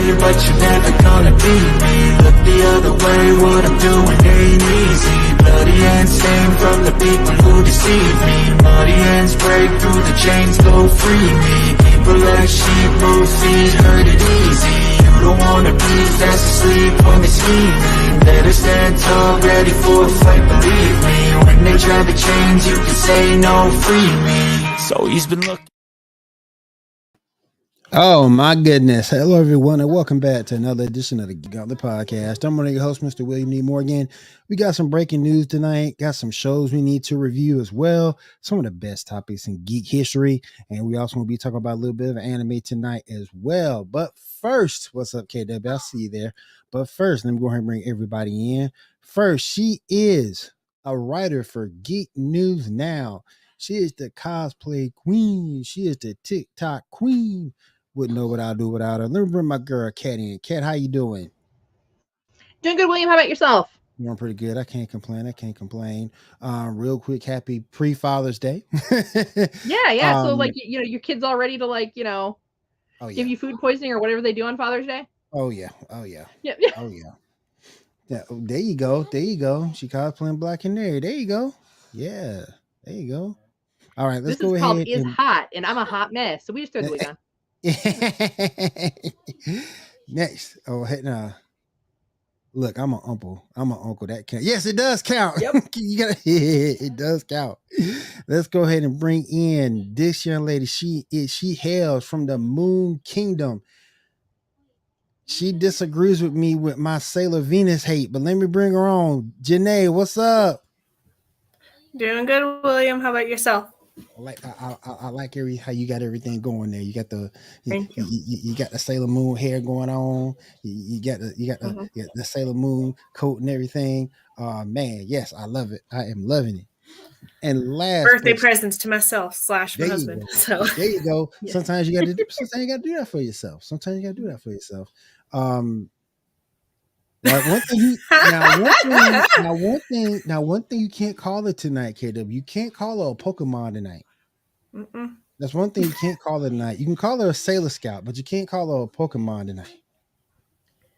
way, but you're never gonna beat me. Look the other way, what I'm doing ain't easy. Bloody hands stained from the people who deceive me. Muddy hands break through the chains, go free me. People like sheep move feet, hurt it easy. You don't wanna be fast asleep when they're scheming. Better stand tall, ready for a fight, believe me. When they try to change, you can say no, free me. So he's been looking. Oh my goodness. Hello everyone and welcome back to another edition of the Gauntlet podcast. I'm one of your hosts, Mr. William D. Morgan. We got some breaking news tonight, got some shows we need to review as well, some of the best topics in geek history, and we also want to be talking about a little bit of anime tonight as well. But first, what's up, KW? I'll see you there. But first, let me go ahead and bring everybody in. First, she is a writer for Geek News Now. She is the cosplay queen. She is the TikTok queen. Wouldn't know what I'll do without her. Let me bring my girl Kat in. Kat, how you doing? Doing good, William. How about yourself? Doing pretty good. I can't complain. Real quick, happy pre-Father's Day. Yeah. So like, your kids all ready to give you food poisoning or whatever they do on Father's Day? Oh yeah. Yeah. Oh yeah. There you go. She cosplaying Black Canary. There you go. Yeah. There you go. All right, let's go ahead. This is called Hot, and I'm a hot mess. So we just throw the wig on. Next. Oh, hey, nah. Look, I'm an uncle. That count. Yes, it does count. Yep. It does count. Let's go ahead and bring in this young lady. She hails from the Moon Kingdom. She disagrees with me with my Sailor Venus hate, but let me bring her on. Janae, what's up? Doing good, William. How about yourself? I like how you got everything going there. You got you got the Sailor Moon hair going on. You got the Sailor Moon coat and everything. Man, yes, I love it. I am loving it. And last birthday presents to myself / my husband. So there you go. Yeah. Sometimes you got to do that for yourself. One thing you can't call it tonight, KW. You can't call her a Pokemon tonight. Mm-mm. That's one thing you can't call her tonight. You can call her a Sailor Scout, but you can't call her a Pokemon tonight.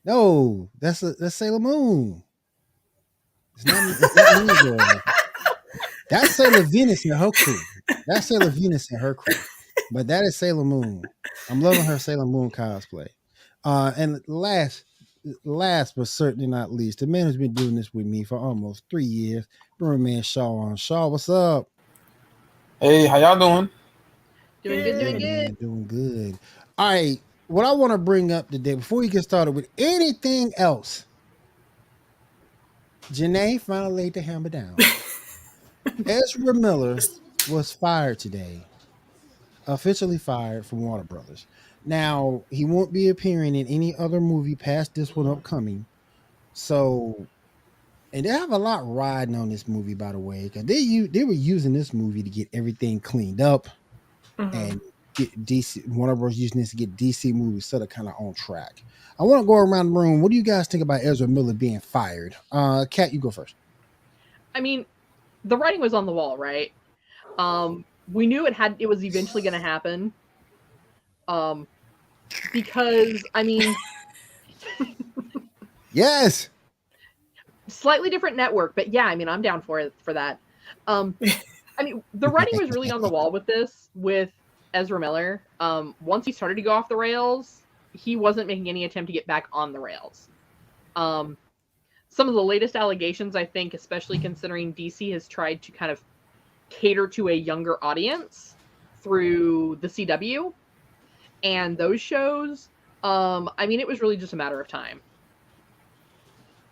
No, that's Sailor Moon. It's not me, girl. That's Sailor Venus and her crew. But that is Sailor Moon. I'm loving her Sailor Moon cosplay. And last but certainly not least, the man who's been doing this with me for almost 3 years, man Shaw on. Shaw, what's up? Hey, how y'all doing? Doing good. Man, doing good. All right, what I want to bring up today, before we get started with anything else, Janae finally laid the hammer down. Ezra Miller was fired today, officially fired from Warner Brothers. Now, he won't be appearing in any other movie past this one upcoming. So, and they have a lot riding on this movie, by the way, because they were using this movie to get everything cleaned up and get DC. Warner Bros. Using this to get DC movies sort of kind of on track. I want to go around the room. What do you guys think about Ezra Miller being fired? Kat, you go first. I mean, the writing was on the wall, right? We knew it was eventually going to happen. Because I mean, yes, slightly different network, but yeah, I mean, I'm down for that. I mean, the writing was really on the wall with Ezra Miller. Once he started to go off the rails, he wasn't making any attempt to get back on the rails. Some of the latest allegations, I think, especially considering DC has tried to kind of cater to a younger audience through the CW and those shows, I mean, it was really just a matter of time.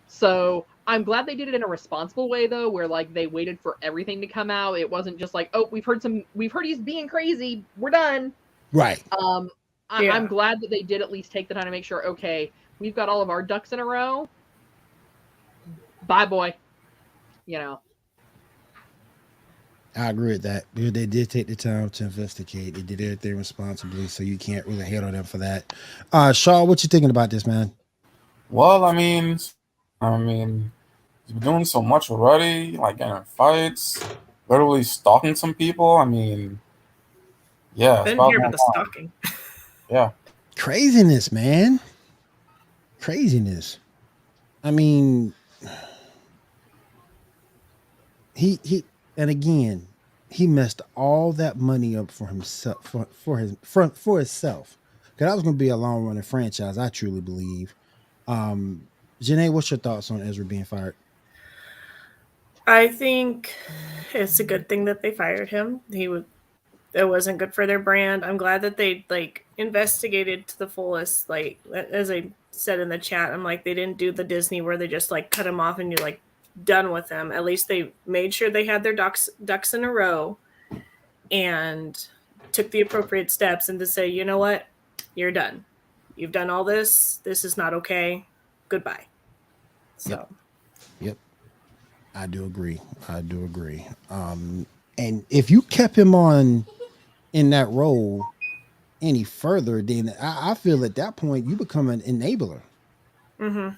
So I'm glad they did it in a responsible way, though, where like they waited for everything to come out. It wasn't just like, oh, we've heard he's being crazy, we're done. Right. I'm glad that they did at least take the time to make sure, okay, we've got all of our ducks in a row. Bye, boy. I agree with that. They did take the time to investigate. They did everything responsibly, so you can't really hate on them for that. Shaw, what you thinking about this, man? Well, I mean, he's been doing so much already, like getting in fights, literally stalking some people. I mean, yeah. Didn't hear about the stalking. Yeah. Craziness, man. craziness. I mean, he and again, he messed all that money up for himself for himself. Because that was going to be a long running franchise, I truly believe. Janae, what's your thoughts on Ezra being fired? I think it's a good thing that they fired him. It wasn't good for their brand. I'm glad that they like investigated to the fullest. Like as I said in the chat, I'm like they didn't do the Disney where they just like cut him off and you're like done with them. At least they made sure they had their ducks in a row and took the appropriate steps and to say, you know what, you're done. You've done all this. This is not okay. Goodbye. So. Yep. I do agree. And if you kept him on in that role any further, then I feel at that point you become an enabler. Mm-hmm.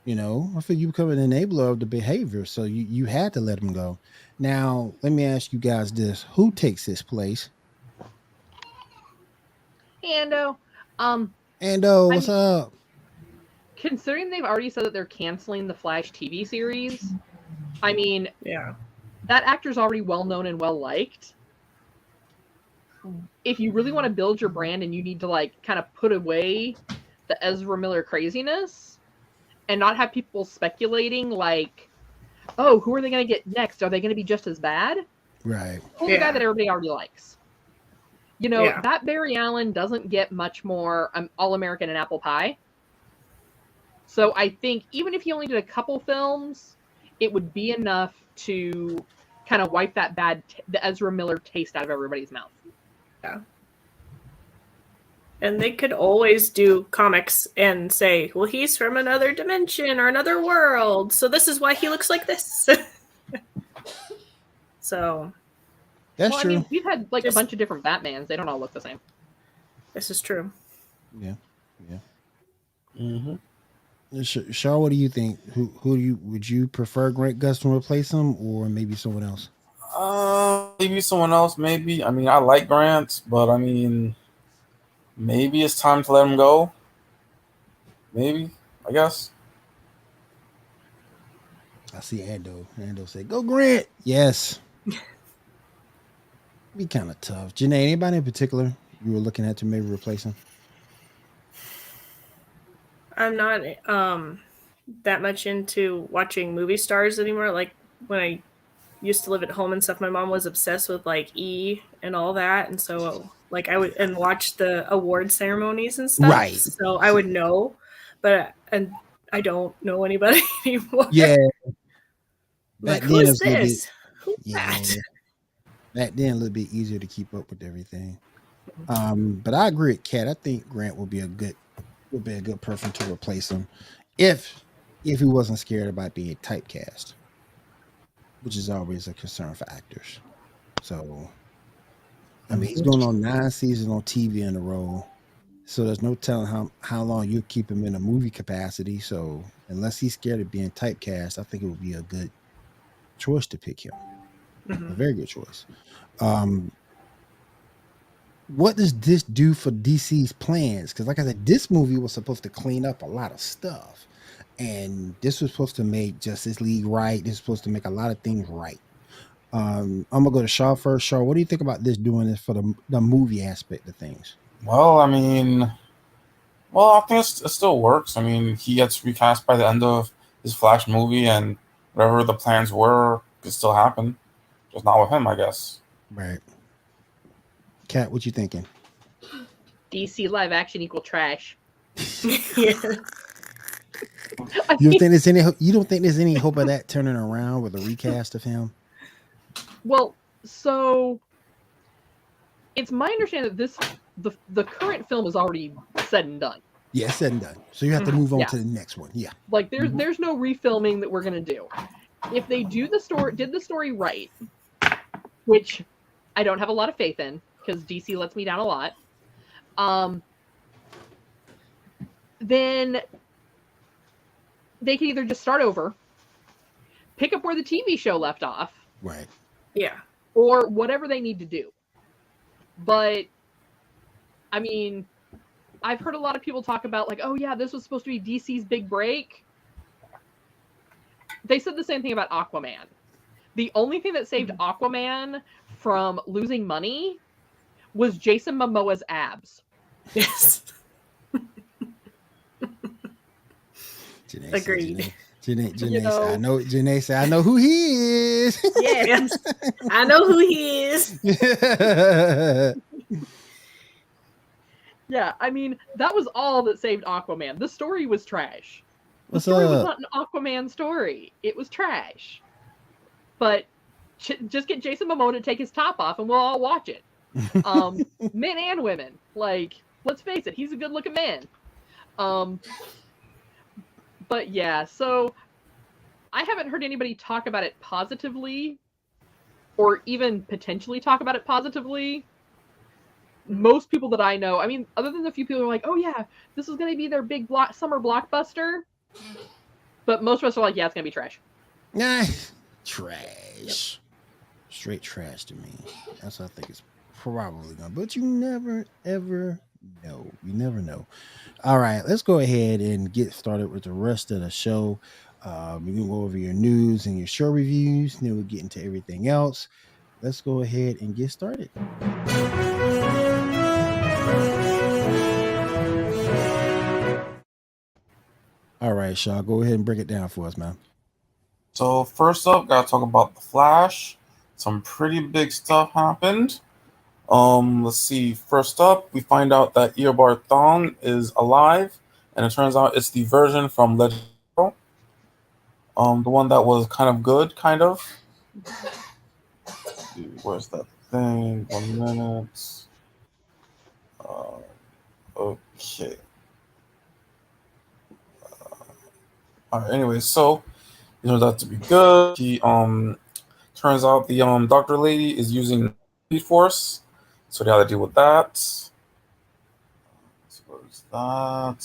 You know, I feel you become an enabler of the behavior. So you had to let him go. Now, let me ask you guys this. Who takes his place? Ando. Ando, what's up? Considering they've already said that they're canceling the Flash TV series, I mean, yeah, that actor's already well known and well liked. If you really want to build your brand and you need to like kind of put away the Ezra Miller craziness and not have people speculating like, oh, who are they going to get next? Are they going to be just as bad? Right. Pull the guy that everybody already likes. You know, that Barry Allen doesn't get much more All-American and Apple Pie. So I think even if he only did a couple films, it would be enough to kind of wipe that the Ezra Miller taste out of everybody's mouth. Yeah. And they could always do comics and say, well, he's from another dimension or another world, so this is why he looks like this. So. That's true. I mean, we've had like a bunch of different Batmans. They don't all look the same. This is true. Yeah. Mm-hmm. Shaw, what do you think? Would you prefer Grant Gustin to replace him, or maybe someone else? Maybe someone else. Maybe. I mean, I like Grant, but I mean, maybe it's time to let him go. Maybe, I guess. I see Ando. Ando say, "Go Grant." Yes. Be kind of tough. Janae, anybody in particular you were looking at to maybe replace him? I'm not that much into watching movie stars anymore. Like when I used to live at home and stuff, my mom was obsessed with like E and all that, and so like I would and watch the award ceremonies and stuff. Right. So I would know, but I don't know anybody anymore. Yeah. Like who's this? Who's that? Back then a little bit easier to keep up with everything. But I agree with Kat. I think Grant would be a good person to replace him if he wasn't scared about being typecast, which is always a concern for actors. So I mean, he's going on 9 seasons on TV in a row, so there's no telling how long you keep him in a movie capacity. So unless he's scared of being typecast, I think it would be a good choice to pick him. A very good choice. What does this do for DC's plans? Because like I said, this movie was supposed to clean up a lot of stuff, and this was supposed to make Justice League right. This is supposed to make a lot of things right. I'm gonna go to Shaw first. Shaw, what do you think about this doing this for the movie aspect of things? Well, I mean, I think it still works. I mean, he gets recast by the end of his Flash movie, and whatever the plans were could still happen. Just not with him, I guess. Right. Kat, what you thinking? DC live action equal trash. You don't think there's any hope of that turning around with a recast of him? Well, so it's my understanding that the current film is already said and done. Yeah, said and done. So you have to move on to the next one. Yeah. Like there's no refilming that we're gonna do. If they did the story right, which I don't have a lot of faith in because DC lets me down a lot, then they can either just start over, pick up where the TV show left off, right? Yeah, or whatever they need to do. But I mean, I've heard a lot of people talk about like, oh yeah, this was supposed to be DC's big break. They said the same thing about Aquaman. The only thing that saved Aquaman from losing money was Jason Momoa's abs. Yes. Agreed. Janae said, I know who he is. Yes. I know who he is. Yeah, I mean, that was all that saved Aquaman. The story was trash. The What's story was up? not an Aquaman story. It was trash. But just get Jason Momoa to take his top off and we'll all watch it. Men and women. Like, let's face it, he's a good-looking man. But yeah, so I haven't heard anybody talk about it positively or even potentially talk about it positively. Most people that I know, I mean, other than a few people who are like, oh yeah, this is going to be their big summer blockbuster. But most of us are like, yeah, it's going to be trash. Nah, trash. Straight trash to me. That's what I think it's probably going to. But you never, ever know. You never know. All right, let's go ahead and get started with the rest of the show. We can go over your news and your show reviews, and then we'll get into everything else. Let's go ahead and get started. All right, Shaw, go ahead and break it down for us, man. So first up, gotta talk about the Flash. Some pretty big stuff happened. Let's see. First up, we find out that Eobard Thawne is alive, and it turns out it's the version from Legend. The one that was kind of good, kind of. Let's see, where's that thing? 1 minute. Okay. All right. Anyway, so it turns out to be good. He turns out the Doctor Lady is using Speed Force, so they had to deal with that. So where's that?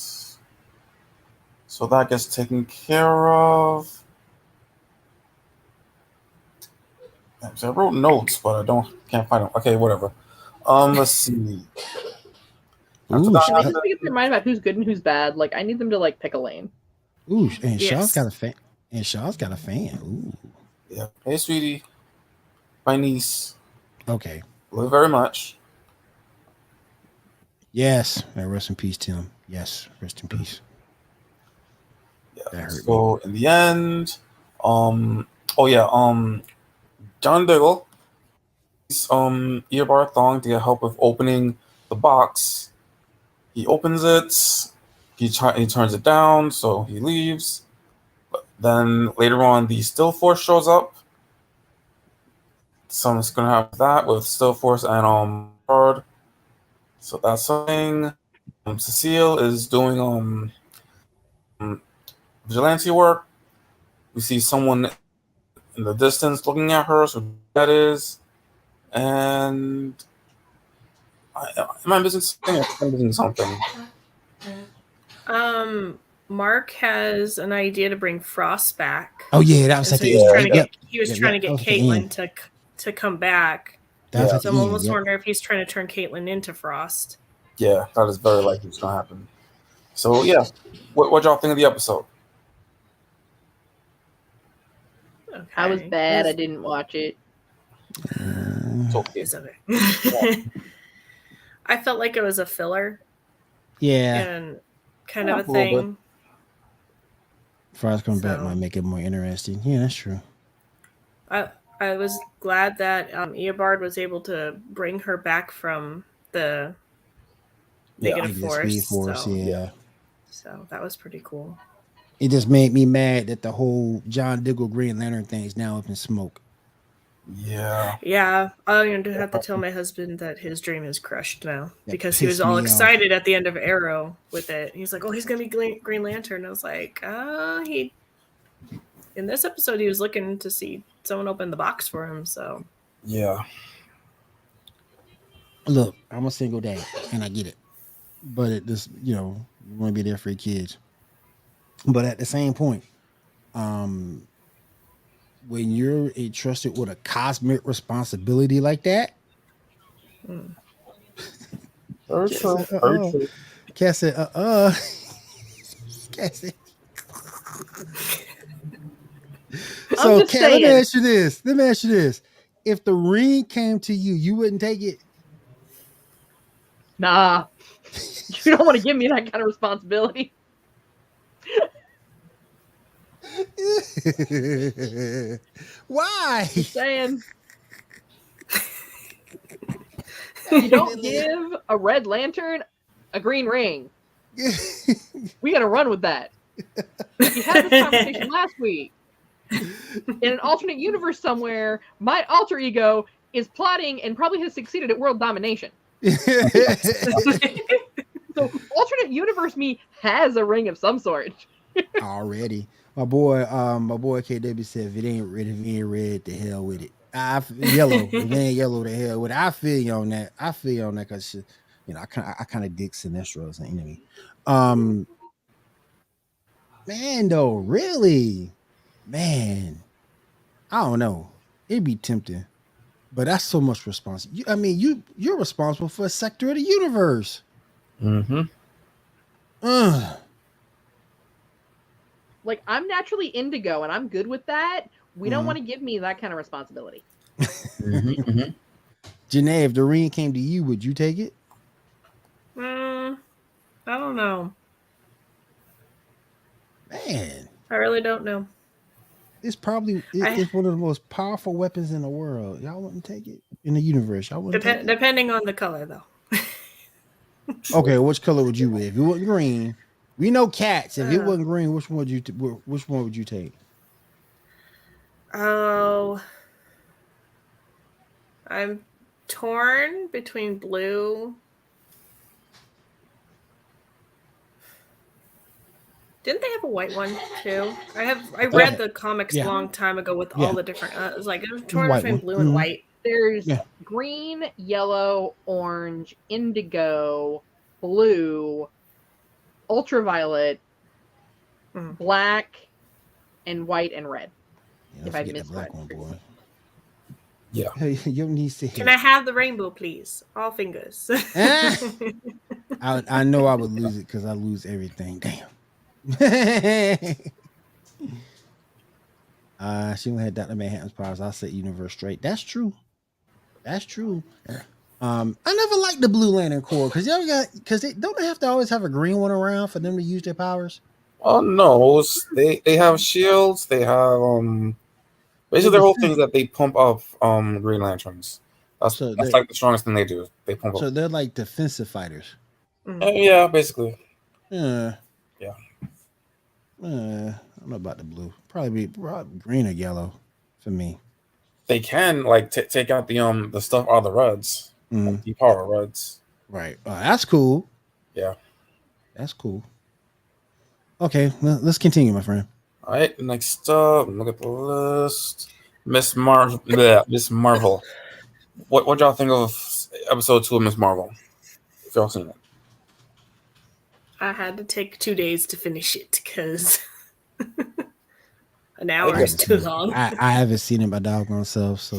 So that gets taken care of. I wrote notes, but can't find them. Okay, whatever. Let's see. Ooh, Can they just get their mind about who's good and who's bad? Like, I need them to like pick a lane. Ooh, and Yes. Shaw's got a fan. Ooh. Yeah. Hey, sweetie. My niece. Okay. Love you very much. Yes. Rest in peace, Tim. Yes. Rest in peace. Yeah. That hurt So in the end, John Diggle is Eobard Thawne to get help with opening the box. He opens it. He turns it down, so he leaves. But then later on, the Still Force shows up. Something's gonna happen with that with Still Force and Guard. So that's something. Cecile is doing vigilante work. We see someone in the distance looking at her, so that is. And am I missing something? I'm missing something. Mark has an idea to bring Frost back. Oh yeah, that was at So the he was end. trying to Yep. get he was Yep, trying yep, to that get was at the end. Caitlin to come back. That was Yeah. at So the I'm end. almost Yep. wondering if he's trying to turn Caitlin into Frost. Yeah, that is very likely it's gonna happen. So yeah, what y'all think of the episode? Okay. I was bad. I didn't watch it. It's okay. It's okay. I felt like it was a filler Yeah. and kind of Yeah, a a little thing. Frost coming back So- might make it more interesting. Yeah, that's true. I was glad that Eobard was able to bring her back from the negative Maybe the force. Speed Force, so, yeah. so that was pretty cool. It just made me mad that the whole John Diggle Green Lantern thing is now up in smoke. Yeah. Yeah, I'm going to have to tell my husband that his dream is crushed now That because he was pissed all me off. excited at the end of Arrow with it. He's like, "Oh, he's going to be Green Lantern." I was like, he. In this episode, he was looking to see someone open the box for him. So Yeah. Look, I'm a single dad, and I get it. But it just, you want to be there for your kids. But at the same point, when you're entrusted with a cosmic responsibility like that, Very true. Very true. Cass said, Cass said. So, just Kat, let me saying. ask you this. If the ring came to you, you wouldn't take it? Nah. You don't want to give me that kind of responsibility. Why? Just saying. You don't give a Red Lantern a green ring. We got to run with that. We had this conversation last week. In an alternate universe somewhere, my alter ego is plotting and probably has succeeded at world domination. So alternate universe me has a ring of some sort. Already. My boy KW said, if it ain't red, the hell with it. Yellow. If it ain't yellow, the hell with it. I feel you on that. Because I kind of dig Sinestro as an enemy. Man, though, really, man, I don't know. It'd be tempting, but that's so much responsibility. I mean, you're responsible for a sector of the universe. Mm-hmm. Like, I'm naturally indigo, and I'm good with that. We don't want to give me that kind of responsibility. Mm-hmm. Janae, if the ring came to you, would you take it? I don't know. Man, I really don't know. it's probably it's one of the most powerful weapons in the world. Y'all wouldn't take it in the universe. Y'all wouldn't take it? Depending on the color, though. Okay, which color would you wear? If it wasn't green, we know cats. If it wasn't green, which one would you take? Oh, I'm torn between blue. Didn't they have a white one too? I read the comics a long time ago with all the different. It was like I'm torn between blue and white. There's green, yellow, orange, indigo, blue, ultraviolet, black, and white and red. If I missed black one, boy. Yeah. You need to. Can I have the rainbow, please? All fingers. I know I would lose it because I lose everything. Damn. She only had Dr. Manhattan's powers. I said universe straight. That's true. I never liked the Blue Lantern Corps because they don't have to always have a green one around for them to use their powers. Oh no, they have shields. They have basically the whole thing is that they pump up Green Lanterns. That's like the strongest thing they do. They pump up. So they're like defensive fighters. Yeah, basically. Yeah. I don't know about the blue. Probably green or yellow for me. They can like take out the stuff out of the Reds. The power Reds. Right. That's cool. Yeah. That's cool. Okay, let's continue, my friend. All right. Next up, look at the list. Miss Marvel. Yeah, Miss Marvel. What y'all think of episode 2 of Miss Marvel? If y'all seen it. I had to take 2 days to finish it because an hour is too long. I haven't seen it by doggone self, so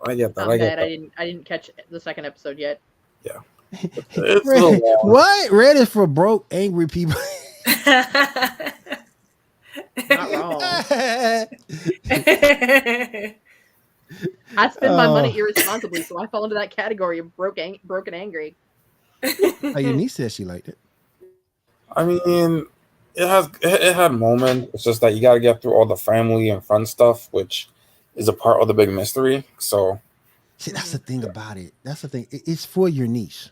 I get that. I'm bad. I didn't catch the second episode yet. Yeah. What? Red is for broke, angry people. Not wrong. I spend my money irresponsibly, so I fall into that category of broken, angry. Your niece said she liked it. I mean, it had moments. It's just that you got to get through all the family and friend stuff, which is a part of the big mystery. So, see, that's the thing about it. That's the thing. It's for your niece.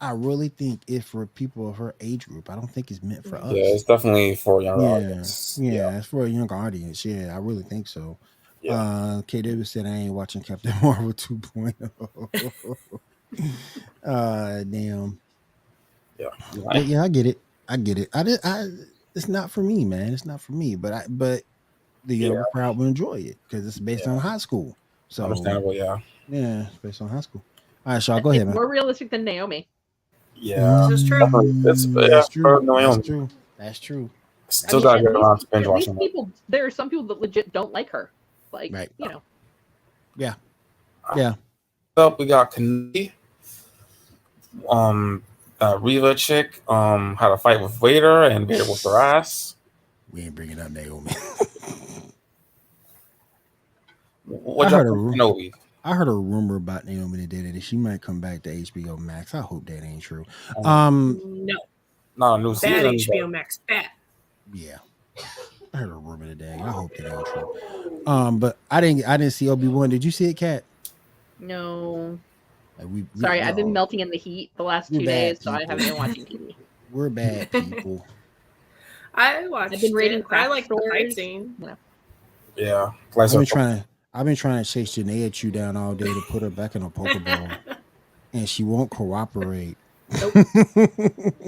I really think it's for people of her age group. I don't think it's meant for us. Yeah, it's definitely for a younger audience. Yeah, it's for a younger audience. Yeah, I really think so. Yeah. KW said I ain't watching Captain Marvel 2.0. Damn. Yeah. Yeah, I get it. It's not for me, man. It's not for me. But the younger crowd will enjoy it because it's based on high school. So understandable, yeah. Yeah, it's based on high school. All right, Shaw, go ahead, man. More realistic than Naomi. Yeah, this is true. That's true. That's true. Still gotta get around to binge watching. There are some people that legit don't like her. Like, right. Yeah. Up, we got Kennedy. Reva chick had a fight with Vader and Vader whooped her ass. We ain't bringing up Naomi. What y'all think, Kenobi? I heard a rumor about Naomi today that she might come back to HBO Max. I hope that ain't true. No, Not a new bad season. HBO Max, bad. Yeah, I heard a rumor today. I hope that ain't true. But I didn't see Obi-Wan. Did you see it, Kat? No. Like Sorry, I've been melting in the heat the last 2 days, so I haven't been watching TV. We're bad people. I watched. I've been reading. I like the fight scene. Yeah, I've been trying to chase Janaea Chu down all day to put her back in a Pokeball, and she won't cooperate. Nope.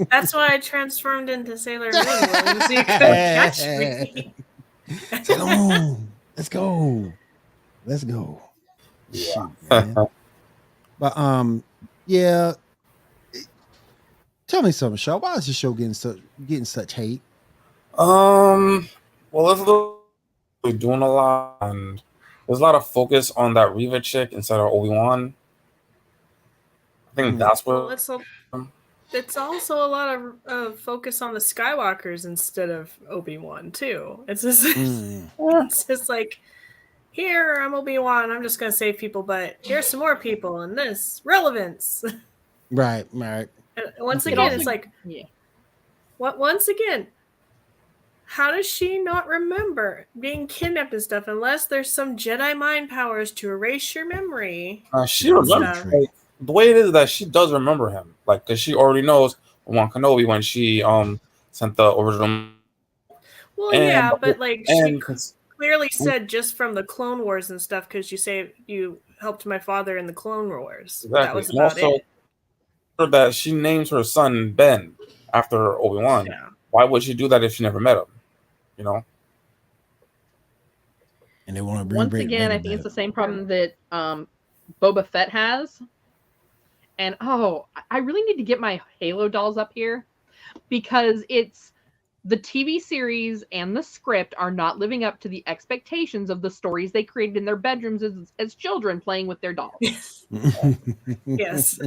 That's why I transformed into Sailor Moon, so you could catch me. Let's go. Yeah. Shoot, man. But yeah. Tell me something, Shaw. Why is this show getting such hate? Well, it's really doing a lot, and there's a lot of focus on that Reva chick instead of Obi-Wan. I think that's what. It's also a lot of focus on the Skywalkers instead of Obi-Wan too. It's just, it's just like, here I'm Obi-Wan. I'm just gonna save people, but here's some more people, and this relevance. Right. Once again, it's like, once again, how does she not remember being kidnapped and stuff unless there's some Jedi mind powers to erase your memory? She remembers. Like, the way it is that she does remember him, like, because she already knows Obi-Wan Kenobi when she sent the original. Well, but like she clearly said just from the Clone Wars and stuff, because you say you helped my father in the Clone Wars. Exactly. That was about it. That she names her son Ben after Obi-Wan. Yeah. Why would she do that if she never met him? You know. And they want to bring once again. I think it's the same problem that Boba Fett has. And I really need to get my Halo dolls up here because it's the TV series and the script are not living up to the expectations of the stories they created in their bedrooms as children playing with their dolls. Yes.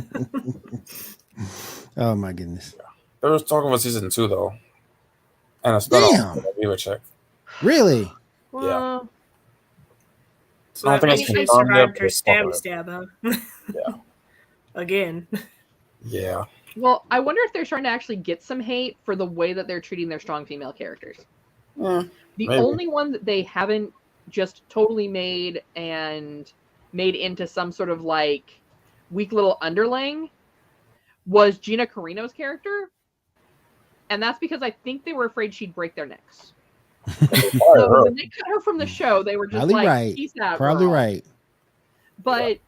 Oh my goodness. There was talking about season 2 though, and a spinoff. Reva check. Really? Yeah. So I think she survived her stab, huh? Yeah. Again. Yeah. Well, I wonder if they're trying to actually get some hate for the way that they're treating their strong female characters. The only one that they haven't just totally made into some sort of like weak little underling was Gina Carino's character. And that's because I think they were afraid she'd break their necks. So when they cut her from the show, they were just probably like, right. Peace out, probably girl. Right. But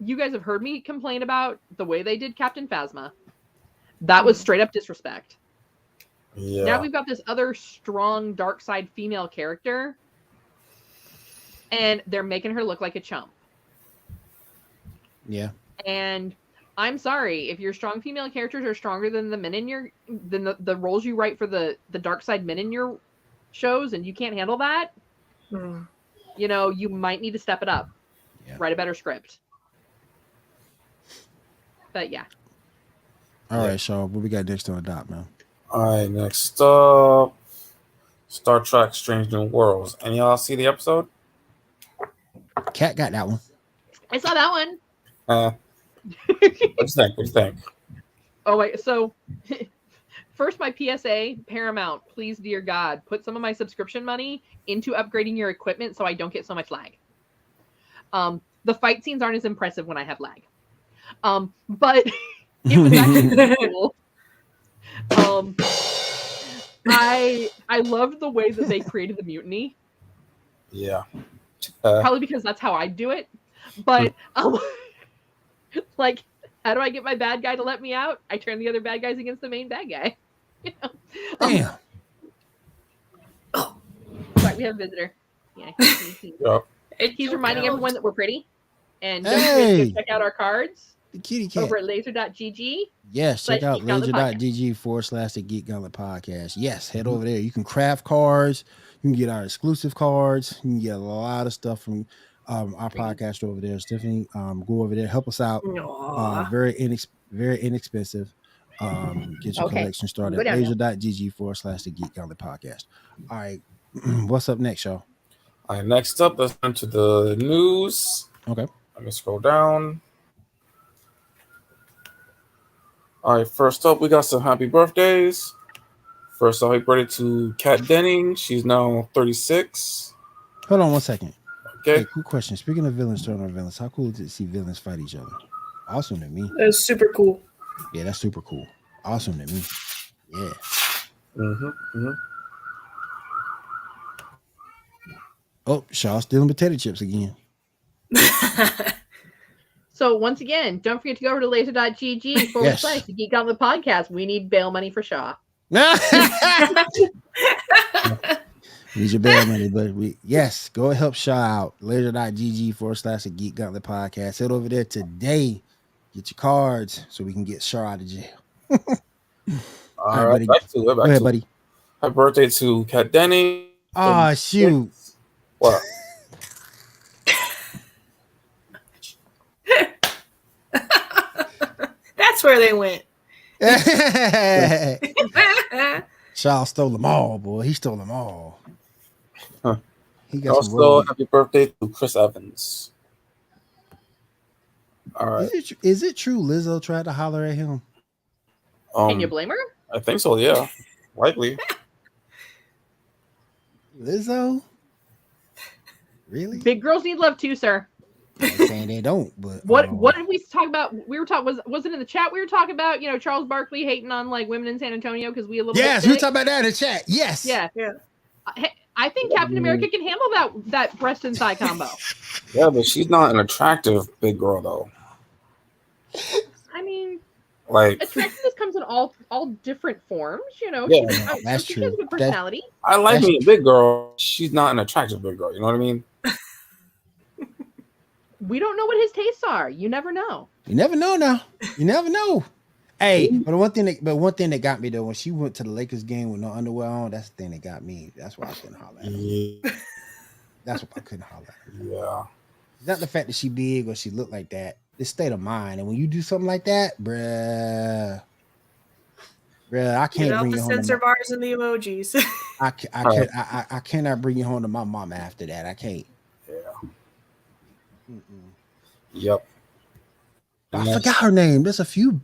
you guys have heard me complain about the way they did Captain Phasma. That was straight up disrespect. Yeah. Now we've got this other strong dark side female character, and they're making her look like a chump. Yeah. And I'm sorry, if your strong female characters are stronger than the men in the roles you write for the dark side men in your shows, and you can't handle that, you might need to step it up. Yeah. Write a better script. But yeah. All right, Shaw, what we got next on the dot, man? All right, next up, Star Trek Strange New Worlds. And y'all see the episode? Kat got that one. I saw that one. What do you think? Oh, wait. So, first, my PSA, Paramount, please, dear God, put some of my subscription money into upgrading your equipment so I don't get so much lag. The fight scenes aren't as impressive when I have lag. But it was actually cool. I loved the way that they created the mutiny. Yeah. Probably because that's how I do it. But like, how do I get my bad guy to let me out? I turn the other bad guys against the main bad guy. Damn. Sorry, we have a visitor. Yeah. He's reminding everyone that we're pretty. And don't forget to check out our cards. The kitty cat. Over at laser.gg. Yes, check out laser.gg/the Geek Gauntlet podcast. Yes, head over there. You can craft cards. You can get our exclusive cards. You can get a lot of stuff from our podcast over there. Stephanie, go over there. Help us out. Very inexpensive. Get your Okay. collection started Go at down now. laser.gg/the Geek Gauntlet podcast. All right. What's up next, y'all? All right, next up, let's turn to the news. Okay. Let me scroll down. All right, first up, we got some happy birthdays. First off, happy birthday to Kat Denning. She's now 36. Hold on one second. Okay. Hey, quick question. Speaking of villains turning on villains, how cool is it to see villains fight each other? Awesome to me. That's super cool. Yeah, that's super cool. Awesome to me. Yeah. Oh, Shaw's stealing potato chips again. So once again, don't forget to go over to laser.gg / to Geek Gauntlet podcast. We need bail money for Shaw. Need your bail money, but go help Shaw out. Laser.gg / the Geek Gauntlet podcast. Head over there today. Get your cards so we can get Shaw out of jail. All right, buddy. Go ahead, buddy. Happy birthday to Kat Denning. Oh, shoot. What? That's where they went. Shaw stole them all, boy. He stole them all. Huh. He got also, happy birthday to Chris Evans. All right. Is it true Lizzo tried to holler at him? Can you blame her? I think so, yeah. Likely. Lizzo? Really? Big girls need love too, sir. I'm saying they don't, but what did we talk about? We were talking was it in the chat? We were talking about Charles Barkley hating on like women in San Antonio because we a little yes, bit we talked about that in the chat. Yes, yeah. I think Captain America can handle that breast and thigh combo. Yeah, but she's not an attractive big girl though. I mean, like attractiveness comes in all different forms, Yeah, that's she true. has good personality. I like me a big girl. She's not an attractive big girl. You know what I mean? We don't know what his tastes are. You never know. You never know now. You never know. Hey, but one thing that got me though, when she went to the Lakers game with no underwear on, that's the thing that got me. That's why I couldn't holler at her. Yeah. That's what I couldn't holler at her. Yeah. Not the fact that she big or she looked like that. It's state of mind. And when you do something like that, bruh, I can't bring you home. Censor bars and the emojis. I cannot bring you home to my mama after that. I can't. Yeah. Yep. I forgot her name. There's a few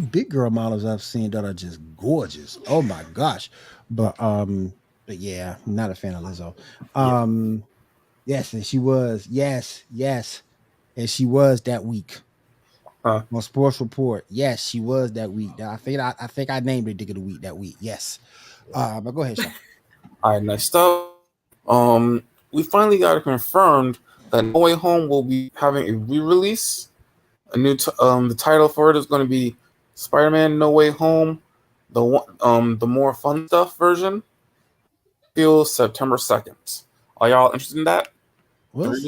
big girl models I've seen that are just gorgeous. Oh my gosh. But yeah, I'm not a fan of Lizzo. Yes, and she was. Yes. And she was that week. On Sports Report. Yes, she was that week. I think I named her Dick of the Week that week. Yes. But go ahead, Sean. All right, next up. We finally got it confirmed that No Way Home will be having a re-release. A new the title for it is going to be Spider-Man No Way Home, the more fun stuff version. Feels September 2nd. Are y'all interested in that? What is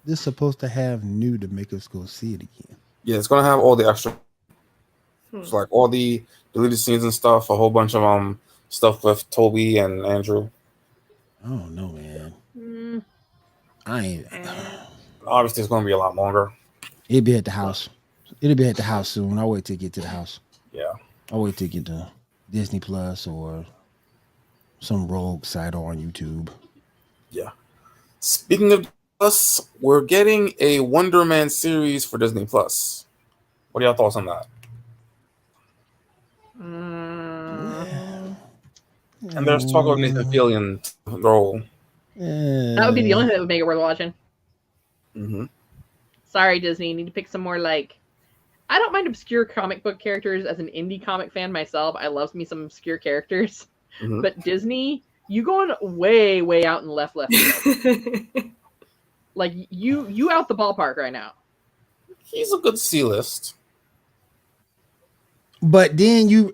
this supposed to have new to make us go see it again? Yeah, it's going to have all the extra, so like all the deleted scenes and stuff. A whole bunch of stuff with Toby and Andrew. I don't know, man. I ain't. Obviously, it's going to be a lot longer. It'll be at the house. It'll be at the house soon. I'll wait to get to the house. Yeah. I'll wait to get to Disney Plus or some rogue site on YouTube. Yeah. Speaking of Plus, we're getting a Wonder Man series for Disney Plus. What are y'all thoughts on that? And there's talk of Nathan Fillion role. That would be the only thing that would make it worth watching. Mm-hmm. Sorry, Disney. You need to pick some more like. I don't mind obscure comic book characters as an indie comic fan myself. I love me some obscure characters. Mm-hmm. But Disney, you going way, way out in left. Like you out the ballpark right now. He's a good C-list. But then you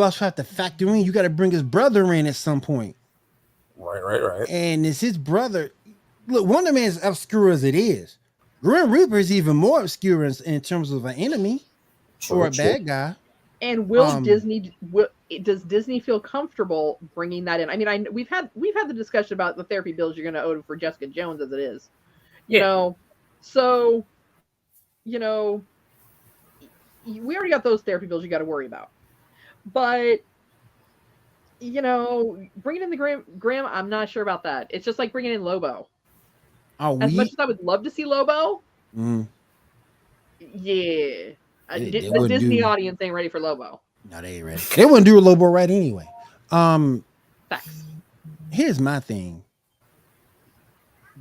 also have to factor in you got to bring his brother in at some point. Right. And it's his brother. Look, Wonder Man is obscure as it is. Grim Reaper is even more obscure in terms of an enemy or a bad guy. And does Disney feel comfortable bringing that in? I mean, we've had the discussion about the therapy bills you're going to owe for Jessica Jones as it is. You know, so, we already got those therapy bills you got to worry about. But bringing in the Graham, I'm not sure about that. It's just like bringing in Lobo. As much as I would love to see Lobo, yeah, the Disney audience ain't ready for Lobo. No, they ain't ready. They wouldn't do a Lobo right anyway. Facts. Here's my thing.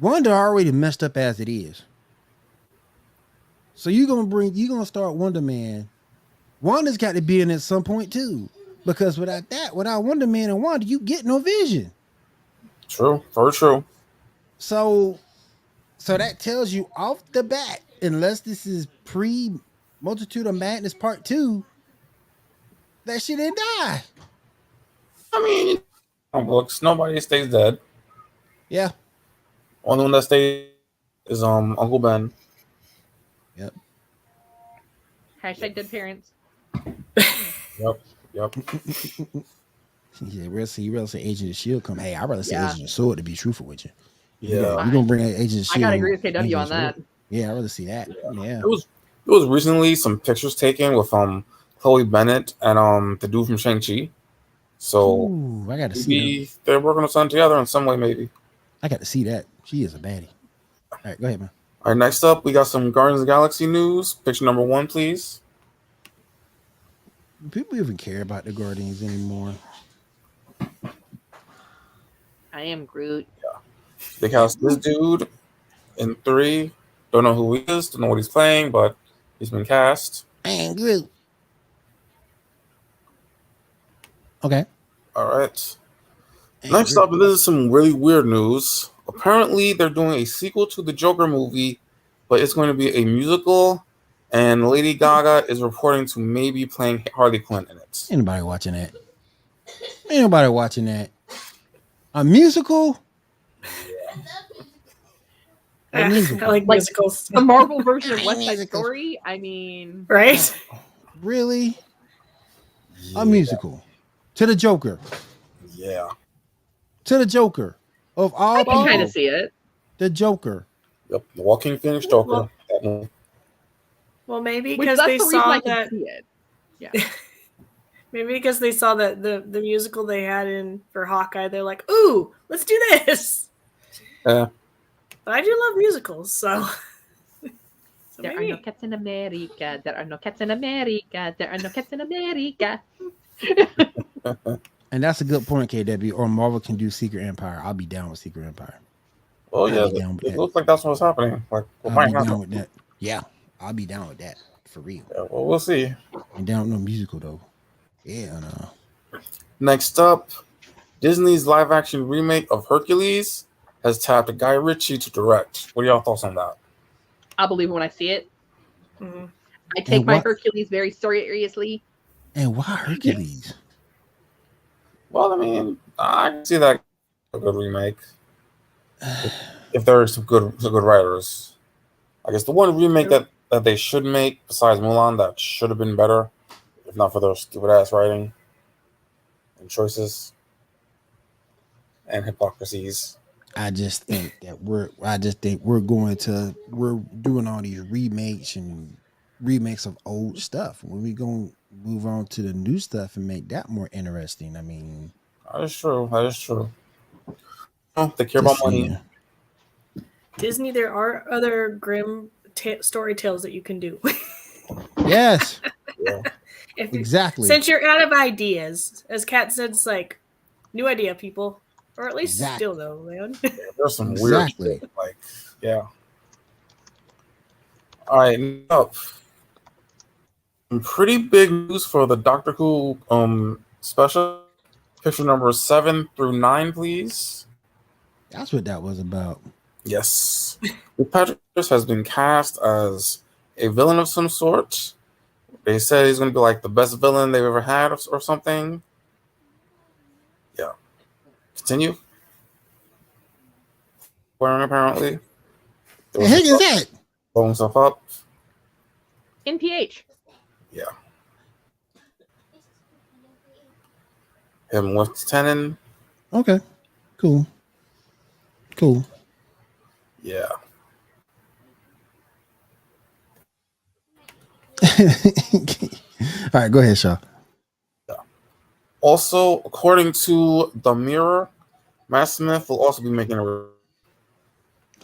Wanda already messed up as it is. So you're gonna start Wonder Man. Wanda's got to be in at some point too. Because without Wonder Man and Wanda, you get no Vision. True, very true. So that tells you off the bat, unless this is pre-Multitude of Madness Part 2, that she didn't die. I mean, books, nobody stays dead. Yeah. Only one that stays is Uncle Ben. Yep. Hashtag dead parents. Yep. Yeah, we'll see Agent of S.H.I.E.L.D. come. Hey, I'd rather see Agent of S.W.O.R.D. to be truthful with you. Yeah. You're gonna bring Agent of S.H.I.E.L.D. I gotta agree with KW on that. Yeah, I'd rather see that. Yeah. It was recently some pictures taken with Chloe Bennett and the dude from Shang-Chi. So I gotta see that. They're working on something together in some way, maybe. I got to see that. She is a baddie. All right, go ahead, man. All right, next up, we got some Guardians of the Galaxy news. Picture number 1, please. Do people even care about the Guardians anymore? I am Groot. Yeah. They cast this dude in 3. Don't know who he is. Don't know what he's playing, but he's been cast. And Groot. Okay. All right. Next up, this is some really weird news. Apparently, they're doing a sequel to the Joker movie, but it's going to be a musical, and Lady Gaga is reporting to maybe playing Harley Quinn in it. Ain't nobody watching that. Ain't nobody watching that. A musical? I like musicals. The Marvel version of West Side Story? I mean... Right? Really? Yeah. A musical. To the Joker. Yeah. To the Joker. Of all I can kind of see it. The Joker. Yep. The Walking Phoenix Joker. Well, maybe because they saw that. Yeah. Maybe because they saw that the musical they had in for Hawkeye, they're like, "Ooh, let's do this." Yeah. But I do love musicals, so. There are no cats in America. There are no cats in America. There are no cats in America. And that's a good point, KW. Or Marvel can do Secret Empire. I'll be down with Secret Empire. Oh yeah, it looks like that's what's happening. Like, I'll be down with that. Yeah, I'll be down with that for real. Yeah, well, we'll see. And down with no musical though. Yeah, no. Next up, Disney's live-action remake of Hercules has tapped Guy Ritchie to direct. What are y'all thoughts on that? I'll believe it when I see it. Mm-hmm. I take my Hercules very seriously. And why Hercules? Well, I mean, I can see that a good remake. If there are some good writers. I guess the one remake that they should make, besides Mulan, that should have been better, if not for their stupid-ass writing and choices and hypocrisies. I just think that we're doing all these remakes of old stuff. When we gonna move on to the new stuff and make that more interesting? I mean, that is true. Oh, they care about money. Disney, there are other grim story tales that you can do. Yes. Yeah. Exactly. Since you're out of ideas, as Kat said, it's like new idea, people, or at least still though, man. Yeah, there's some weird shit, like, yeah. All right, up. Some pretty big news for the Doctor Who special. Picture number 7 through 9, please. That's what that was about. Yes. Patrick has been cast as a villain of some sort. They said he's going to be like the best villain they've ever had or something. Yeah. Continue. Wearing apparently. The heck is that? Blowing himself up. NPH. Yeah. Him with Tenon. Okay. Cool. Yeah. All right, go ahead, Shaw. Also, according to The Mirror, Matt Smith will also be making a.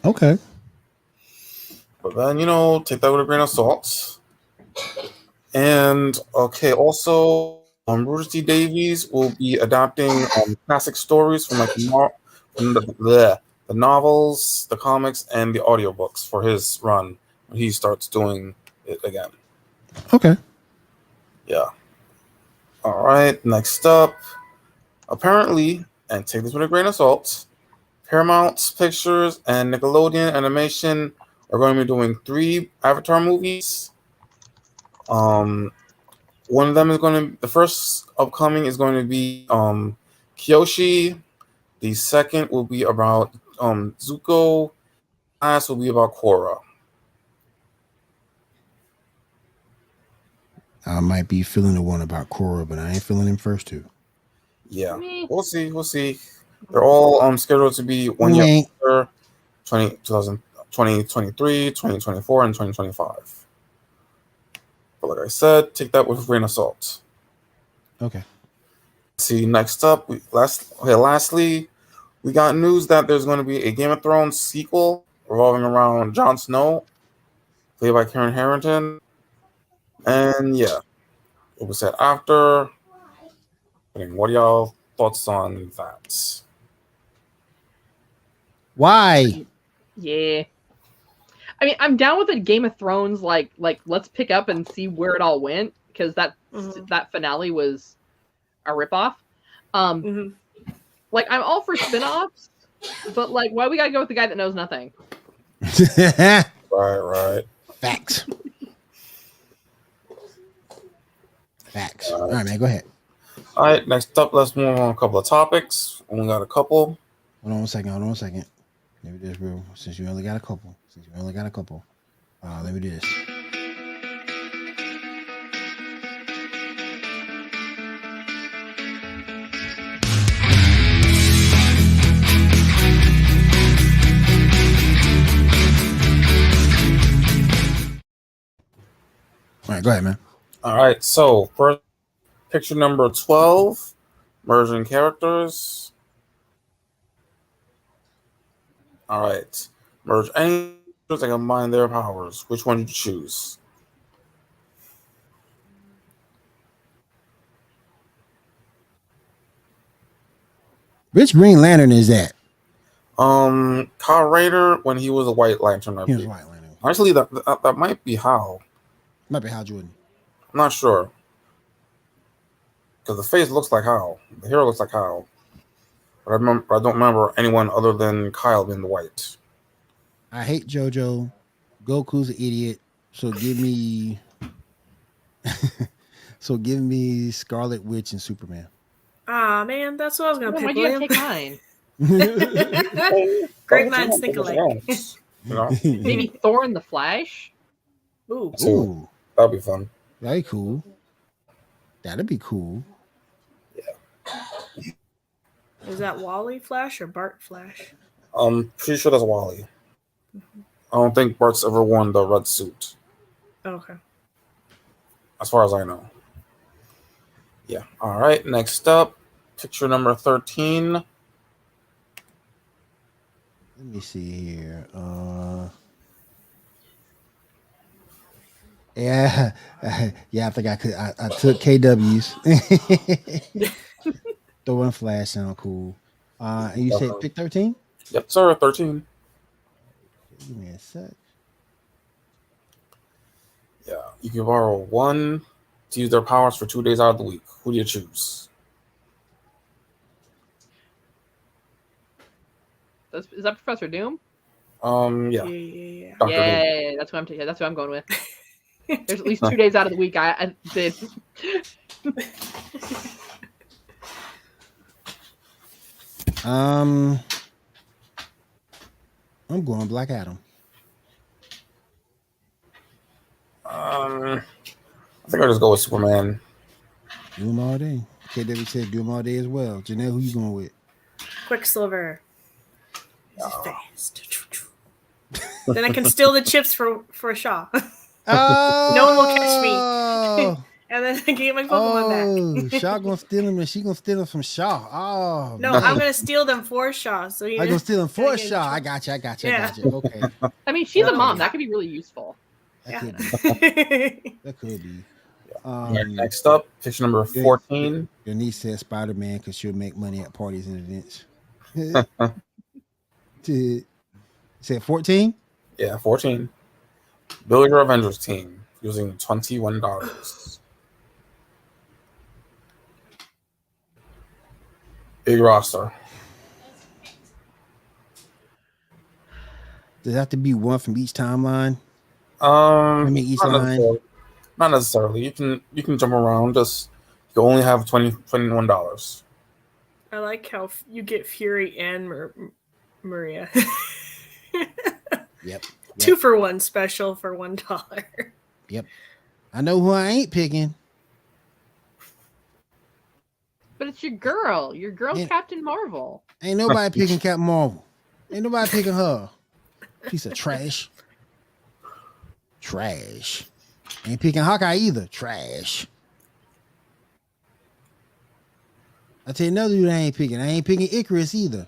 Okay. But then, take that with a grain of salt. And, okay, also, Bruce D. Davies will be adapting classic stories from the novels, the comics, and the audiobooks for his run when he starts doing it again. Okay. Yeah. All right, next up. Apparently, and take this with a grain of salt, Paramount Pictures and Nickelodeon Animation are going to be doing 3 Avatar movies. One of them is the first upcoming is going to be Kyoshi. The second will be about Zuko. Last will be about Korra. I might be feeling the one about Korra, but I ain't feeling him first two. Yeah, Me. we'll see. They're all scheduled to be 1 year after 2023, 2024, and 2025. But like I said, take that with a grain of salt. Okay. See, next up, lastly, we got news that there's going to be a Game of Thrones sequel revolving around Jon Snow, played by Karen Harrington. And yeah, it was said after. What are y'all thoughts on that? Why? Yeah. I mean, I'm down with the Game of Thrones. Like, let's pick up and see where it all went, because that finale was a ripoff. Like, I'm all for spin-offs, but like, why we gotta go with the guy that knows nothing? Right. Facts. All right, man, go ahead. All right, next up, let's move on a couple of topics. Only got a couple. Hold on one second. Maybe this real. Since you only got a couple. Let me do this. All right, go ahead, man. All right, so first picture number 12, merging characters. All right, merge any characters that combine their powers. Which one did you choose? Which Green Lantern is that? Kyle Rayner when he was a White Lantern. He was White Lantern. Actually, that might be Hal. Might be Hal Jordan. I'm not sure. Because the face looks like Hal. The hair looks like Hal. But I don't remember anyone other than Kyle being the White. I hate JoJo. Goku's an idiot. So give me Scarlet Witch and Superman. Ah, man, that's what I was going to pick. Why do you have to take mine? Great minds think alike. Maybe Thor and the Flash? Ooh. That'd be fun. That'd be cool. Yeah. Is that Wally Flash or Bart Flash? I'm pretty sure that's Wally. I don't think Bart's ever worn the red suit. Okay. As far as I know. Yeah. All right. Next up, picture number 13. Let me see here. Yeah. I think I could. I took KW's. Thor and Flash sound cool. And you said pick 13? Yep, sir. 13. Give me a sec. Yeah. You can borrow one to use their powers for 2 days out of the week. Who do you choose? Is that Professor Doom? Yeah. Yeah. Yeah, that's what I'm going with. There's at least 2 days out of the week. I did. I'm going Black Adam. I think I'll just go with Superman. Do him all day. KW said do him all day as well. Janelle, who you going with? Quicksilver. He's fast. Then I can steal the chips for Shaw. Oh, No one will catch me. And then I can get my Pokemon back. Shaw gonna steal him, and she gonna steal him from Shaw. Oh, No, man. I'm gonna steal them for Shaw. So I gonna steal him for gotta get in Shaw. I trouble. got you. I got you. Yeah. I got you. Okay, I mean, she's a Okay. mom. That could be really useful. that could be. That could be. All right, next up, picture number 14. Your niece says Spider-Man because she'll make money at parties and events. Said 14. Yeah, 14. Build your Avengers team using $21. Big roster. Does it have to be one from each timeline? Each Not line. necessarily. Not necessarily. You can jump around. Just you only have $21. I like how you get Fury and Maria. Yep. 2-for-1 special for $1. Yep. I know who I ain't picking. But it's your girl. Your girl's Yeah. Captain Marvel. Ain't nobody picking Captain Marvel. Ain't nobody picking her. Piece of trash. Trash. Ain't picking Hawkeye either. Trash. I tell you another dude I ain't picking. I ain't picking Icarus either.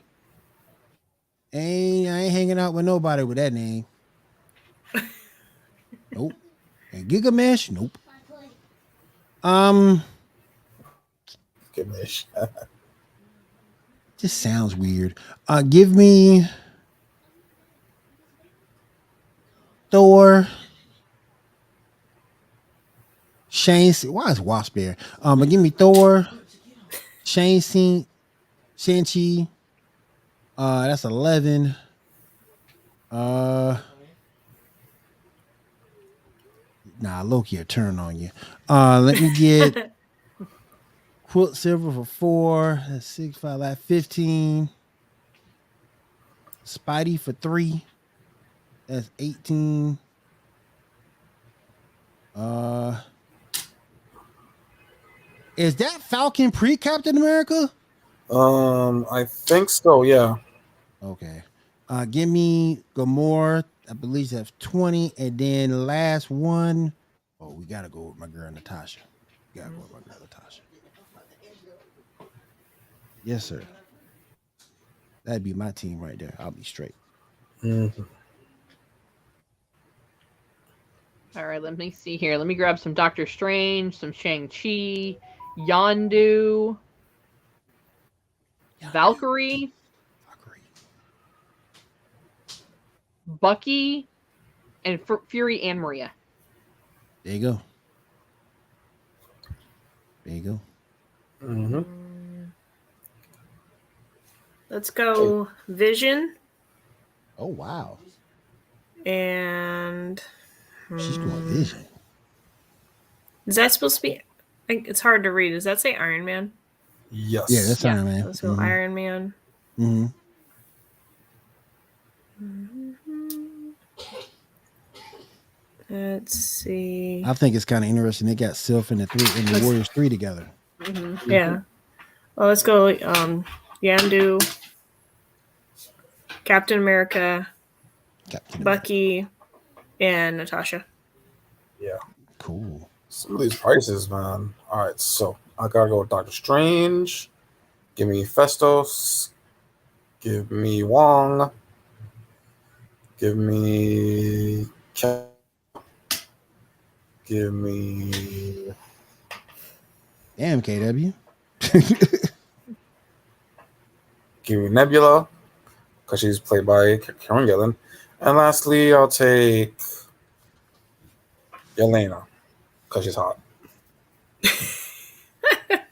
I ain't hanging out with nobody with that name. Nope. And Gigamesh? Nope. Gigamesh. Just sounds weird. Give me Thor. Shane. Why is Wasp there? But give me Thor. Shang-Chi. That's 11. Loki, a turn on you. Let me get Quicksilver for 4. That's 6, 5, that's 15. Spidey for 3. That's 18. Is that Falcon pre-Captain America? I think so, yeah. Okay. Give me Gamora. I believe that's 20. And then the last one. Oh, we gotta go with my girl Natasha. Gotta go with my girl Natasha. Yes, sir. That'd be my team right there. I'll be straight. Mm-hmm. All right, let me see here. Let me grab some Doctor Strange, some Shang-Chi, Yondu, Valkyrie, Bucky, and Fury and Maria. There you go. There you go. Mm-hmm. Let's go Vision. Oh, wow. And She's going Vision. is that supposed to be? It's hard to read. Does that say Iron Man? Yes. Yeah, that's Iron Man. Let's go Iron Man. Mm-hmm. Let's see. I think it's kind of interesting. They got Sylph and the Warriors 3 together. Mm-hmm. Yeah. Well, let's go Yandu, Captain America, Bucky, and Natasha. Yeah. Cool. Some of these prices, man. All right, so I gotta go with Doctor Strange. Give me Festos. Give me Wong. Give me Give me. Damn, KW. Give me Nebula, because she's played by Karen Gillan. And lastly, I'll take Yelena, because she's hot.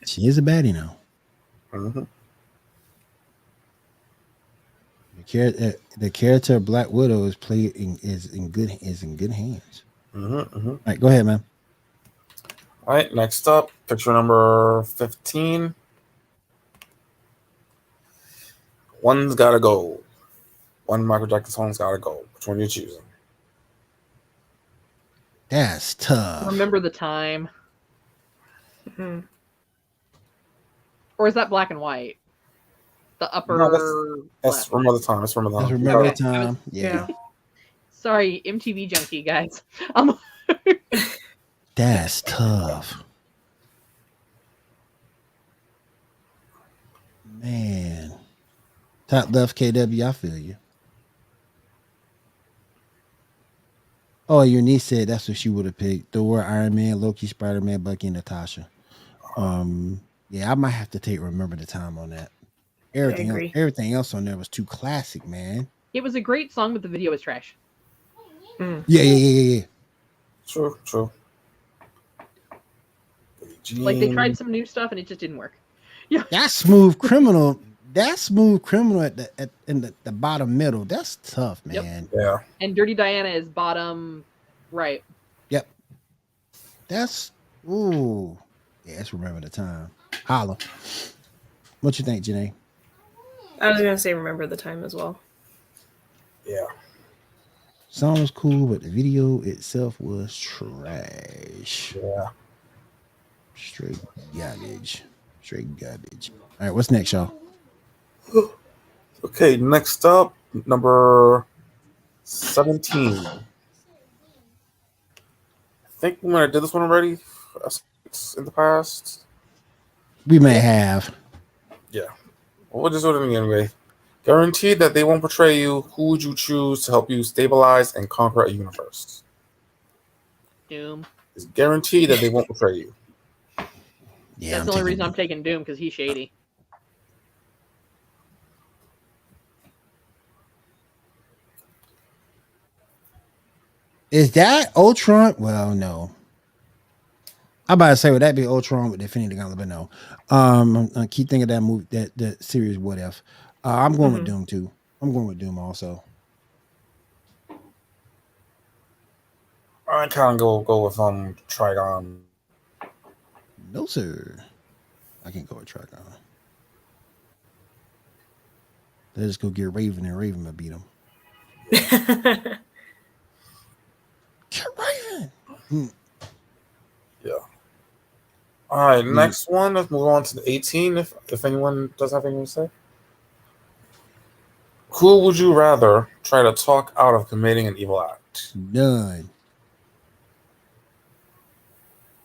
She is a baddie now. Mm-hmm. The character of Black Widow is in good hands. Mm-hmm, mm-hmm. All right, go ahead, man. All right, next up, picture number 15. One's gotta go. One Michael Jackson song's gotta go. Which one are you choosing? That's tough. Remember the Time. Mm-hmm. Or is that black and white? The upper. No, that's Remember the Time. That's Remember the Time. That's Remember the Time. Yeah. Sorry, MTV junkie guys. That's tough. Man. Top left KW, I feel you. Oh, your niece said that's what she would have picked. Thor, Iron Man, Loki, Spider-Man, Bucky, and Natasha. Yeah, I might have to take Remember the Time on that. agree. Everything else on there was too classic, man. It was a great song, but the video was trash. Yeah. True. Like they tried some new stuff and it just didn't work. Yeah. That's Smooth Criminal. That's Smooth Criminal in the bottom middle. That's tough, man. Yeah. And Dirty Diana is bottom right. Yep. That's ooh. Yeah, let's Remember the Time. Holla. What you think, Janae? I was gonna say Remember the Time as well. Yeah. Song was cool, but the video itself was trash. Yeah. Straight garbage. All right, what's next, y'all? Okay, next up, number 17. I think we might have did this one already in the past. We may have. Yeah. Well, we'll just do it anyway. Guaranteed that they won't betray you. Who would you choose to help you stabilize and conquer a universe? Doom. It's guaranteed that they won't betray you. Yeah, That's the only reason I'm taking Doom, because he's shady. Is that Ultron? Well, no. I'm about to say, would that be Ultron with Infinity Gauntlet? But no. I keep thinking of that movie, that series, What If. I'm going with Doom too. I'm going with Doom also. I kind of go with Trigon. No, sir. I can't go with Trigon. Let's just go get Raven, and Raven will beat him. Get Raven. Yeah. All right, next one. Let's move on to the 18. If anyone does have anything to say. Who would you rather try to talk out of committing an evil act? None.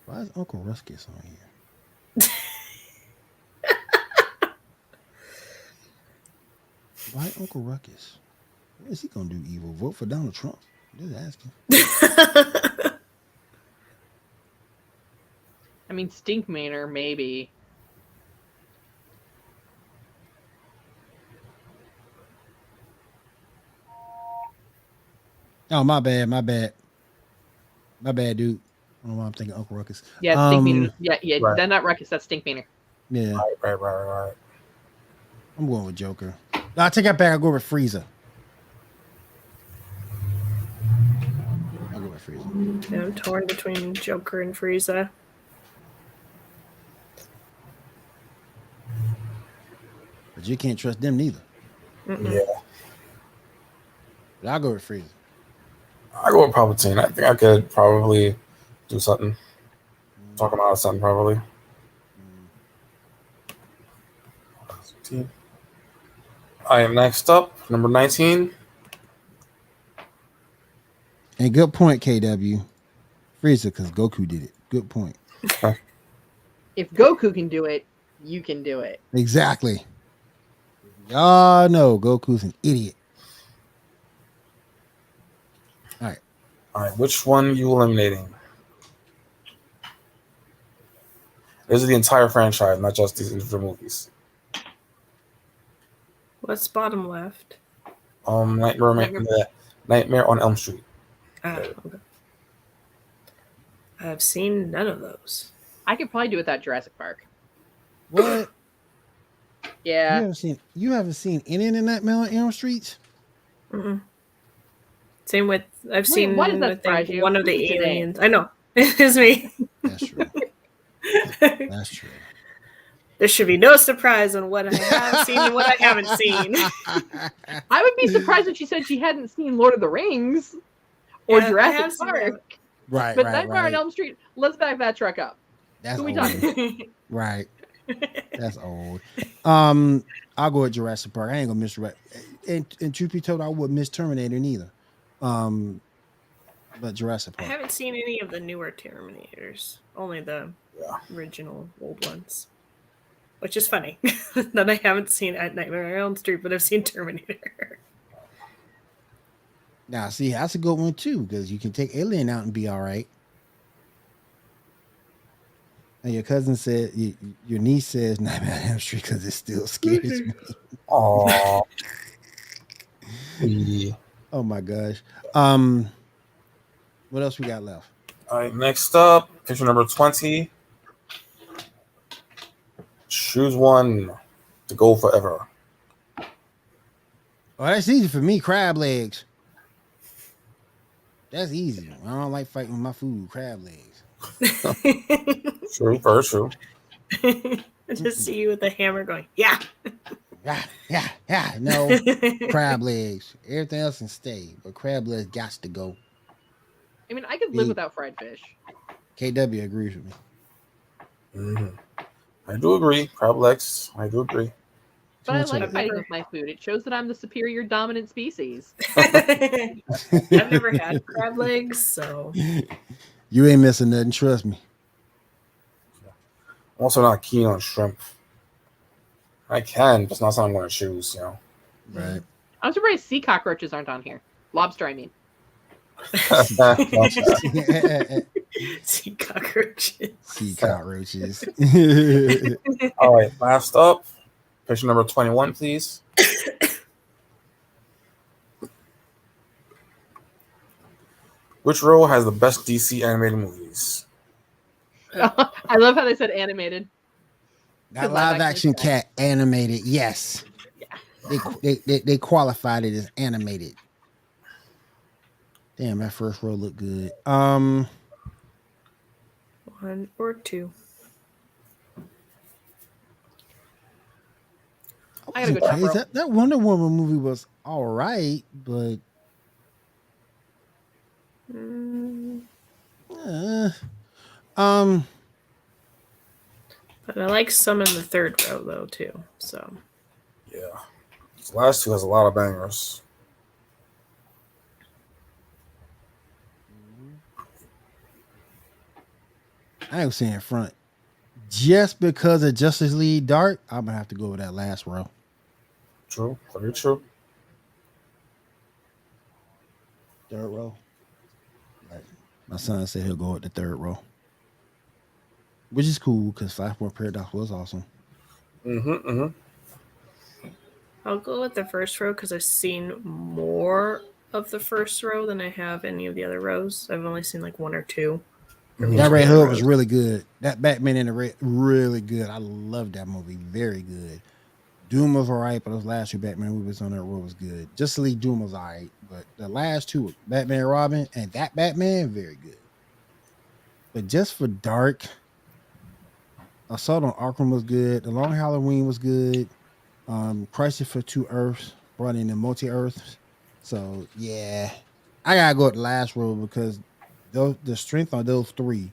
Why is Uncle Ruckus on here? Why Uncle Ruckus? What is he gonna do? Evil? Vote for Donald Trump? Just asking. I mean, Stink Manor, maybe. Oh, my bad, dude. I don't know why I'm thinking Uncle Ruckus. Yeah, Stink Manor. Yeah. Right. Then not Ruckus, that's Stink Manor. Yeah. Right. I'm going with Joker. No, I take that back. I'll go with Frieza. Yeah, I'm torn between Joker and Frieza. But you can't trust them neither. Yeah. But I'll go with Frieza. I go with Palpatine. I think I could probably do something. Talk him out of something, probably. All right, next up, number 19. And good point, KW. Frieza, because Goku did it. Good point. If Goku can do it, you can do it. Exactly. Y'all know Goku's an idiot. All right, which one are you eliminating? This is the entire franchise, not just these individual movies. What's bottom left? Nightmare on Elm Street. Okay. I've seen none of those. I could probably do without Jurassic Park. What? Yeah. You haven't seen any of the Nightmare on Elm Street? Mm-mm. Same with seen why does that surprise you? one of the Who's aliens. I know. It's me. That's true. That's true. There should be no surprise on what I have seen and what I haven't seen. I would be surprised if she said she hadn't seen Lord of the Rings or Jurassic Park. Right, But Nightmare on Elm Street, let's back that truck up. That's Who we old. talking? Right. That's old. I'll go with Jurassic Park. I ain't gonna miss and truth be told, I wouldn't miss Terminator neither. Jurassic Park. I ain't gonna miss Jurassic Park. I ain't gonna miss Terminator neither. And truth be told, I wouldn't miss Terminator neither. And truth be told, I wouldn't miss Terminator neither. Jurassic Park. but Jurassic I Park. haven't seen any of the newer Terminators, only the Yeah. original old ones, which is funny that I haven't seen at Nightmare on Elm Street, but I've seen Terminator. Now, see, that's a good one too, because you can take Alien out and be all right. And your cousin said, your niece says Nightmare on Elm Street because it still scares me. Aww. Yeah. Oh my gosh. What else we got left? All right, next up, picture number 20. Choose one to go forever. Oh, that's easy for me. Crab legs. That's easy. I don't like fighting with my food. Crab legs. True, very true. I just see you with a hammer going, yeah. Yeah. No, crab legs. Everything else can stay, but crab legs got to go. I mean, I could live without fried fish. KW agrees with me. Mm-hmm. I do agree. Crab legs. I do agree. But I like fighting with my food. It shows that I'm the superior dominant species. I've never had crab legs, so You ain't missing nothing. Trust me. I'm also not keen on shrimp. I can, but it's not something I'm going to choose, Right. I'm surprised sea cockroaches aren't on here. Lobster, I mean. sea cockroaches. Sea cockroaches. All right, last up, picture number 21, please. Which row has the best DC animated movies? I love how they said animated. That live action cat animated. Yes. Yeah. They qualified it as animated. Damn, that first row looked good. 1 or 2. I gotta go top row. That Wonder Woman movie was all right, but But I like some in the third row though too. So yeah, the last two has a lot of bangers. I ain't saying front. Just because of Justice League Dark, I'm gonna have to go with that last row. True, very true. Third row. Right. My son said he'll go with the third row, which is cool because Flashpoint Paradox was awesome. I'll go with the first row because I've seen more of the first row than I have any of the other rows. I've only seen like 1 or 2. That Red Hood was really good. That Batman in the Red, really good. I love that movie. Very good. Doom was all right, but those last 2 Batman movies on that road was good. Justice League Doom was all right, but the last 2, Batman and Robin and that Batman, very good. But just for Dark, Assault on Arkham was good. The Long Halloween was good. Crisis for Two Earths brought in the multi-Earths. So, yeah. I got to go with the last row because the strength on those 3,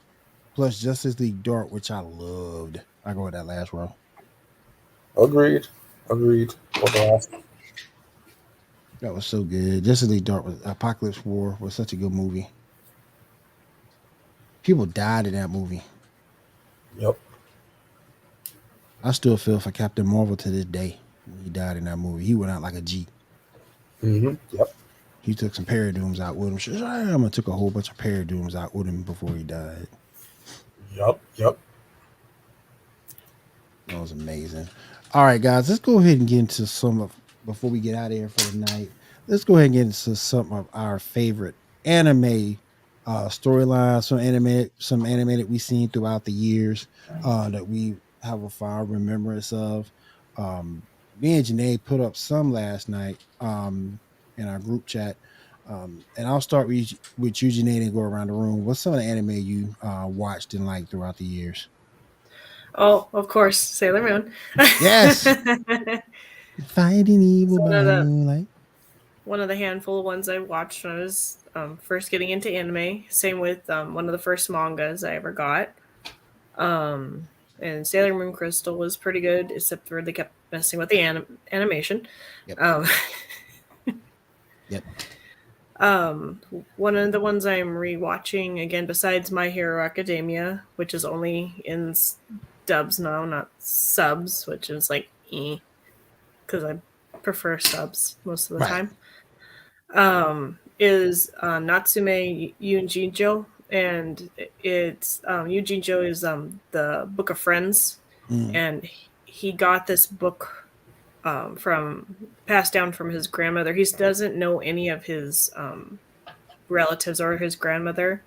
plus Justice League Dark, which I loved. I go with that last row. Agreed. That was so good. Justice League Dark was Apocalypse War was such a good movie. People died in that movie. Yep. I still feel for Captain Marvel to this day when he died in that movie. He went out like a G. Yep. He took some Paradooms out with him. Shazam! Took a whole bunch of Paradooms out with him before he died. Yep. That was amazing. All right, guys, let's go ahead and get into some of, before we get out of here for the night, let's go ahead and get into some of our favorite anime storylines, some animated we've seen throughout the years that we have a fond remembrance of. Me and Janae put up some last night in our group chat. And I'll start with you, Janae, and go around the room. What's some of the anime you watched and liked throughout the years? Oh, of course, Sailor Moon. Yes. Fighting evil by moonlight. One of the handful of ones I watched when I was first getting into anime. Same with one of the first mangas I ever got. And Sailor Moon Crystal was pretty good, except for they kept messing with the animation. Yep. Yep. One of the ones I'm rewatching again, besides My Hero Academia, which is only in dubs now, not subs, which is like because I prefer subs most of the Right. time. Is Natsume Yunjijo, and it's Yunjijo is the Book of Friends, and he got this book from passed down from his grandmother. He doesn't know any of his relatives or his grandmother,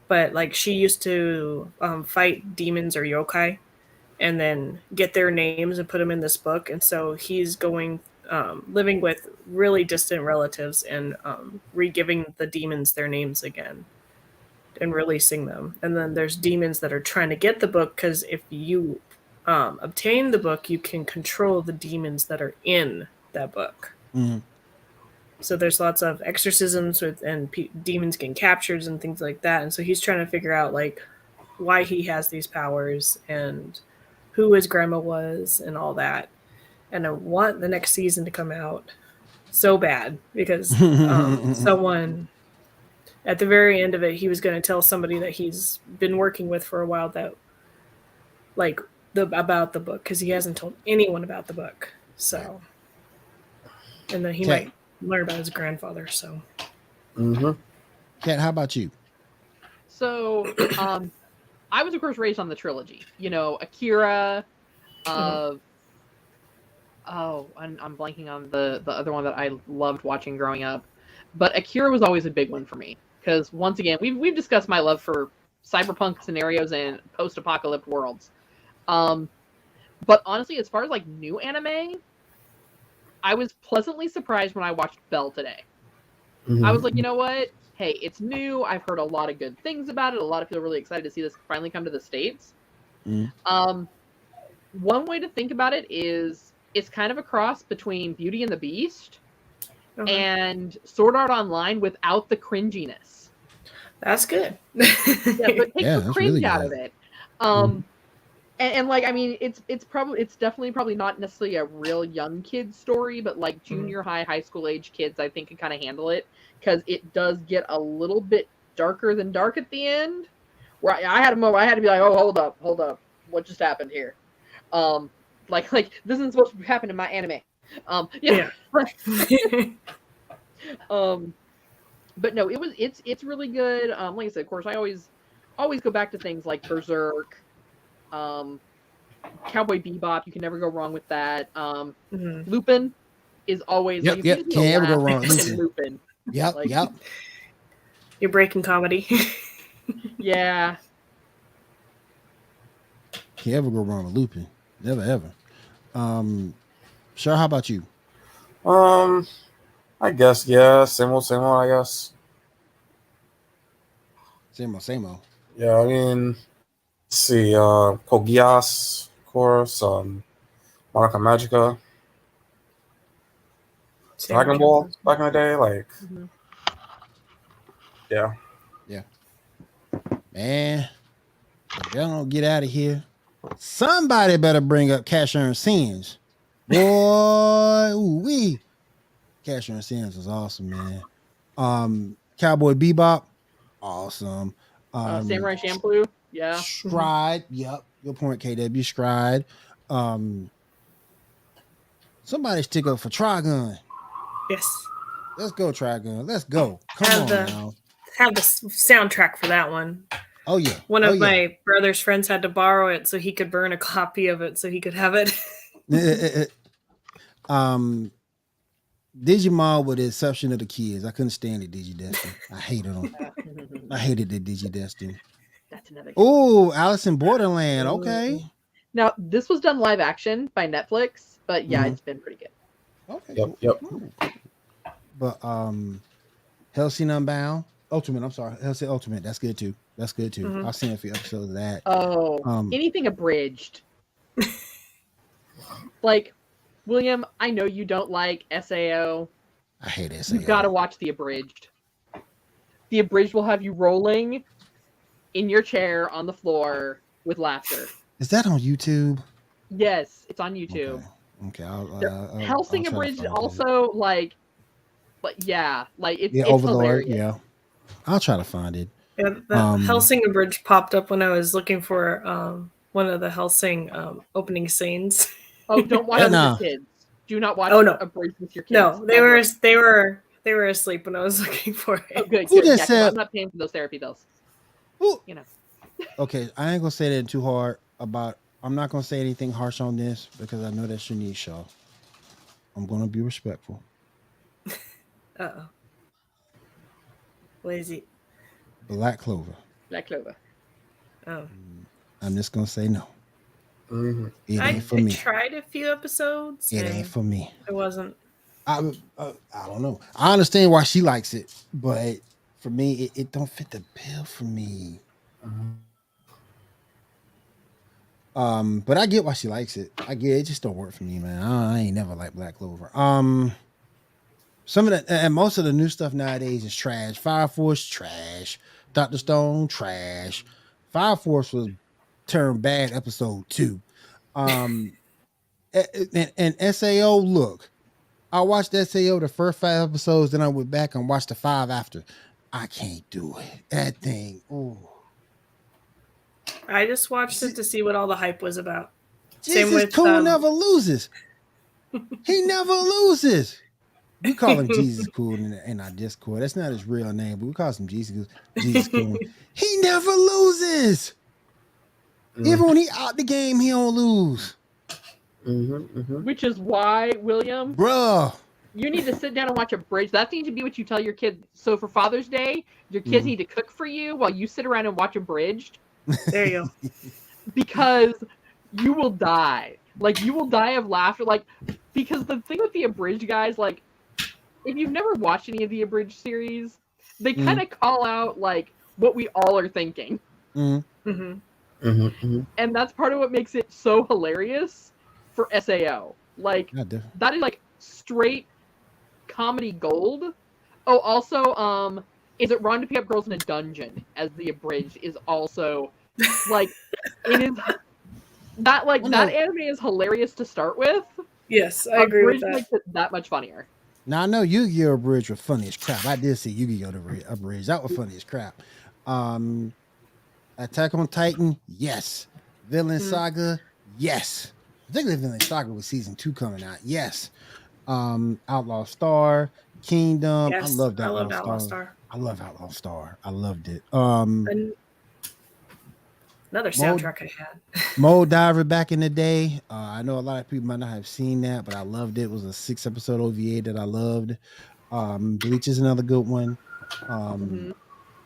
but like she used to fight demons or yokai and then get their names and put them in this book. And so he's going living with really distant relatives and re-giving the demons their names again and releasing them. And then there's demons that are trying to get the book, because if you obtain the book, you can control the demons that are in that book. So there's lots of exorcisms and demons getting captured and things like that. And so he's trying to figure out like why he has these powers and who his grandma was and all that. And I want the next season to come out so bad, because someone at the very end of it, he was going to tell somebody that he's been working with for a while that like about the book, because he hasn't told anyone about the book. So, and then he might learn about his grandfather. So, Kat, how about you? So, I was of course raised on the trilogy. You know, Akira. I'm blanking on the other one that I loved watching growing up, but Akira was always a big one for me, because once again we've discussed my love for cyberpunk scenarios and post-apocalyptic worlds. But honestly, as far as like new anime, I was pleasantly surprised when I watched Bell today. I was like, you know what? Hey, it's new. I've heard a lot of good things about it. A lot of people are really excited to see this finally come to the States. One way to think about it is it's kind of a cross between Beauty and the Beast and Sword Art Online without the cringiness. That's good. Yeah, but take the cringe really out of it. And like, I mean, it's definitely probably not necessarily a real young kid's story, but like junior high school age kids, I think, can kind of handle it, because it does get a little bit darker than dark at the end. Where I had a moment, I had to be like, oh, hold up, what just happened here? Like this isn't supposed to happen in my anime. Yeah. But no, it's really good. Like I said, of course, I always go back to things like Berserk. Cowboy Bebop, you can never go wrong with that. Lupin is always can't ever go wrong with Lupin. Yep. You're breaking comedy. Yeah. Can't ever go wrong with Lupin. Never ever. Sure, how about you? I guess, yeah, same old, I guess. Same old. Yeah, I mean, let's see, Code Geass, of course, Monoka Magica, Dragon Ball back in the day, like, yeah. Man, if y'all don't get out of here, somebody better bring up Casher and Sins. Boy, ooh-wee. Casher and Sins was awesome, man. Cowboy Bebop, awesome. Samurai Champloo, yeah. Stride, yep. Good point, KW. Stride. Somebody stick up for Trigun. Yes. Let's go, Trigun. Let's go. Come on now. Have the soundtrack for that one. Oh yeah. One of my brother's friends had to borrow it so he could burn a copy of it so he could have it. Digimon, with the exception of the kids, I couldn't stand it. Digidestin. I hated them. I hated the Digidestin. That's another. Oh, Alice in Borderland. Okay. Now this was done live action by Netflix, but yeah, it's been pretty good. Okay. Yep. But Hellsing Unbound, Ultimate. I'm sorry, Hellsing Ultimate. That's good too. I've seen a few episodes of that. Oh, anything abridged. Like, William, I know you don't like SAO. I hate SAO. You've got to watch the abridged. The abridged will have you rolling in your chair on the floor with laughter. Is that on YouTube? Yes, it's on YouTube. Okay. Hellsing abridged also like Like it's Overlord. hilarious. Yeah, I'll try to find it. Yeah, the Helsing Abridged popped up when I was looking for one of the Helsing opening scenes. Oh, don't watch it with Nah. your kids. Do not watch Oh, no. Abridged with your kids. No, they ever. were asleep when I was looking for it. Oh, good. Who good. just Yeah, 'cause said- I'm not paying for those therapy bills. Ooh. You know. Okay, I ain't gonna say that too hard about. I'm not gonna say anything harsh on this because I know that's your niche show. I'm gonna be respectful. Uh-oh. What is it? Black Clover. Black Clover. Oh. I'm just gonna say no. Mhm. It I ain't for me. tried a few episodes. It and ain't for me. It wasn't. I don't know. I understand why she likes it, but for me, it don't fit the bill for me. But I get why she likes it. I get it. It just don't work for me, man. I ain't never liked Black Clover. Some of the and most of the new stuff nowadays is trash. Fire Force trash. Dr. Stone trash. Fire Force was turned bad episode 2. And SAO, look, I watched SAO the first 5 episodes, then I went back and watched the 5 after. I can't do it. That thing, ooh. I just watched it to see what all the hype was about. Jesus Same with, Cool never loses. He never loses. We call him Jesus Cool in our Discord. That's not his real name, but we call him Jesus Cool. He never loses. Even when he out the game, he don't lose. Which is why, William, Bruh. you need to sit down and watch Abridged. That needs to be what you tell your kids. So for Father's Day, your kids need to cook for you while you sit around and watch Abridged. There you go. Because you will die. Like, you will die of laughter. Like, because the thing with the Abridged guys, like, if you've never watched any of the Abridged series, they kind of call out, like, what we all are thinking. And that's part of what makes it so hilarious for SAO. Like, that is, like, straight comedy gold. Oh, also, is it wrong to pick up girls in a dungeon as the Abridged is also, like, it is... That anime is hilarious to start with. Yes, I agree with that. Makes it that much funnier. Now I know Yu-Gi-Oh! Abridged was funny as crap. I did see Yu-Gi-Oh! Abridged. That was funny as crap. Attack on Titan, yes. Villain Saga, yes. Particularly Villain Saga with season 2 coming out, yes. Outlaw Star, Kingdom. Yes, I loved Outlaw Star. I love Outlaw Star. I loved it. Another soundtrack I had. Mole Diver back in the day. I know a lot of people might not have seen that, but I loved it. It was a 6-episode OVA that I loved. Bleach is another good one.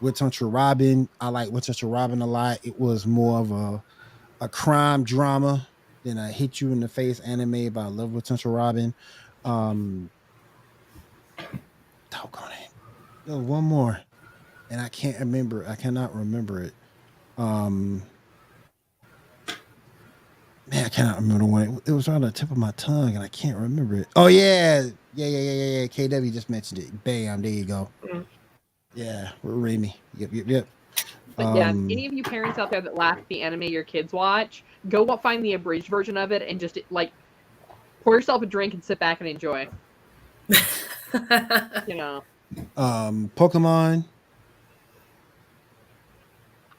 Witch Hunter Robin. I like Witch Hunter Robin a lot. It was more of a crime drama than a hit you in the face anime, but I love Witch Hunter Robin. Doggone it. There was one more, and I cannot remember it. Man, I cannot remember the one. It was on the tip of my tongue, and I can't remember it. Oh yeah. KW just mentioned it. Bam, there you go. Yeah, Remy. Yep. But yeah, any of you parents out there that laugh at the anime your kids watch, go find the abridged version of it and just like pour yourself a drink and sit back and enjoy. You know. Pokemon,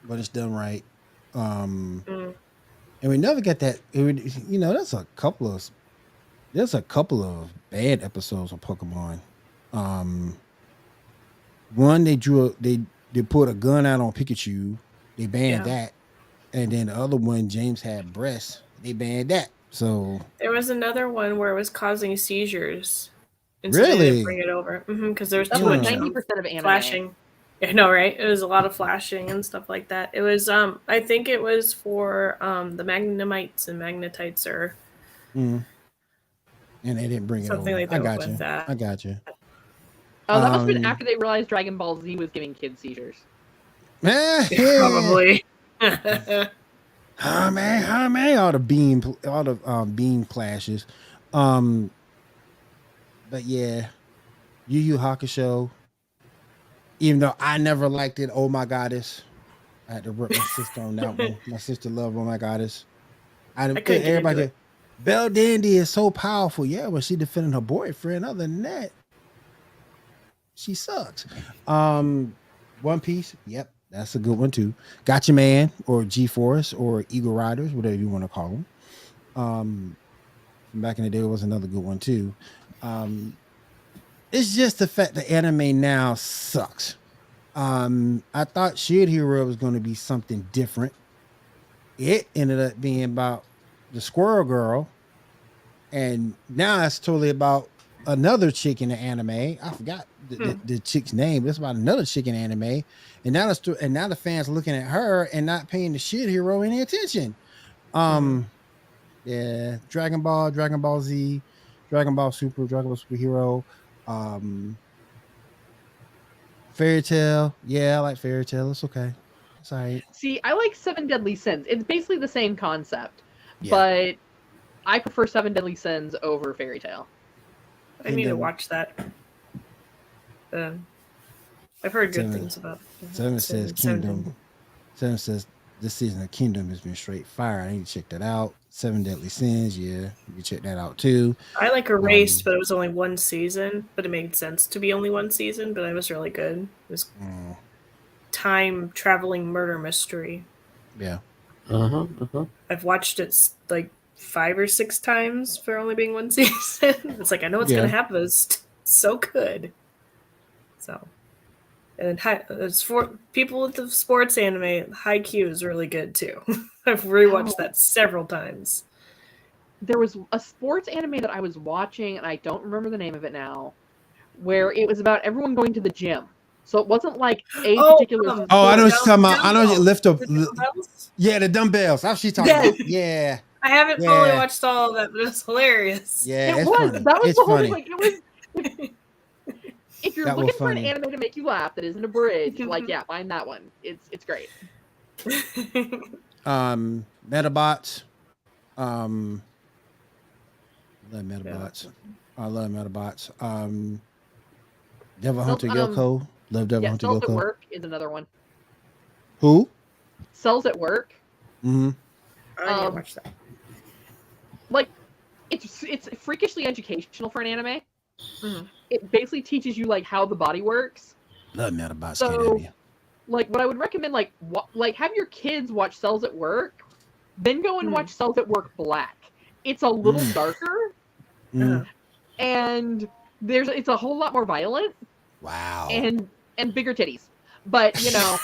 but it's done right. And we never get that. There's a couple of bad episodes of Pokemon. One they put a gun out on Pikachu. They banned that, and then the other one, James had breasts. They banned that. So there was another one where it was causing seizures. And so really? they didn't bring it over because there's too much 90% of anime. flashing. I know, right? It was a lot of flashing and stuff like that. It was I think it was for the Magnemites and Magnetites or and they didn't bring it over. Something like that with that. I got you. Oh, that must have been after they realized Dragon Ball Z was giving kids seizures. Probably. All the beam clashes. But yeah, Yu Yu Hakusho. Even though I never liked it, Oh My Goddess. I had to rip my sister on that one. My sister loved Oh My Goddess. Everybody. Belle Dandy is so powerful. Yeah, but she defending her boyfriend. Other than that, She sucks. One Piece, yep, that's a good one too. Gotcha Man or G-Force or Eagle Riders, whatever you want to call them. From back in the day was another good one too. It's just the fact that anime now sucks. I thought Shield Hero was going to be something different. It ended up being about the Squirrel Girl, and now it's totally about another chick in the anime. I forgot the chick's name, but it's about another chick in anime. And now the fans looking at her and not paying the Shield Hero any attention. Yeah, Dragon Ball, Dragon Ball Z, Dragon Ball Super, Dragon Ball Superhero, Fairy Tale. Yeah, I like Fairy Tale. It's okay. It's all right. See, I like Seven Deadly Sins. It's basically the same concept, Yeah. but I prefer Seven Deadly Sins over Fairy Tale. I need to watch that. I've heard good things about it. Seven says Kingdom. Seven says this season of Kingdom has been straight fire. I need to check that out. Seven Deadly Sins, yeah, you can check that out too. I like Erased, but it was only one season. But it made sense to be only one season. But it was really good. It was time traveling murder mystery. Yeah. I've watched it like 5 or 6 times for only being one season. It's like I know what's gonna happen. It's so good. So, and it's for people with the sports anime. Haikyuu is really good too. I've rewatched that several times. There was a sports anime that I was watching, and I don't remember the name of it now, where it was about everyone going to the gym. So it wasn't like a particular. I know what you're talking about. I know you lift up. Dumbbells? Yeah, the dumbbells. How's she talking about? Yeah. I haven't fully watched all of that, but it's hilarious. Yeah, it was. Funny. That was it's the whole funny. thing. Like it was. If you're looking for an anime to make you laugh that isn't a bridge, like find that one. It's great. Metabots. Love Metabots. I love Metabots. Devil Hunter Yoko. Love Devil Hunter Cells Yoko. at Work is another one. Who? Cells at Work. Mm-hmm. I need to watch that. Like, it's freakishly educational for an anime. Mm-hmm. It basically teaches you like how the body works. Love Metabots. So, like, what I would recommend, like have your kids watch Cells at Work, then go and watch Cells at Work Black. It's a little darker, and it's a whole lot more violent. Wow. And bigger titties, but you know.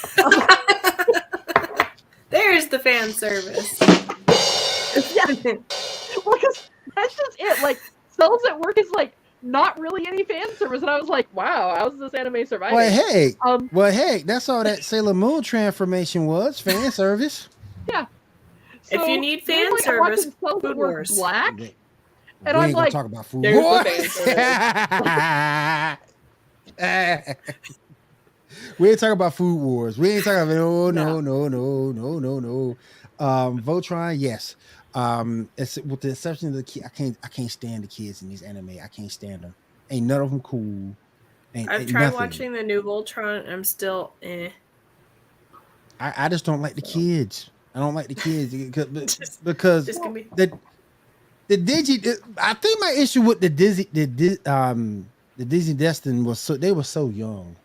There's the fan service. Yeah. Well, that's just it. Like, Cells at Work is like not really any fan service, and I was like, wow, how's this anime surviving? Well, hey, that's all that Sailor Moon transformation was, fan service. Yeah. So, if you need fan service, Food Wars Black, and I'm like, talk about Food Wars. We ain't talking about Food Wars. We ain't talking about no. Voltron, yes. It's with the exception of the kid. I can't stand the kids in these anime. I can't stand them. Ain't none of them cool. I've tried watching the new Voltron, and I'm still I just don't like the kids. I don't like the kids because the Digi. I think my issue with the Disney Destin was they were so young.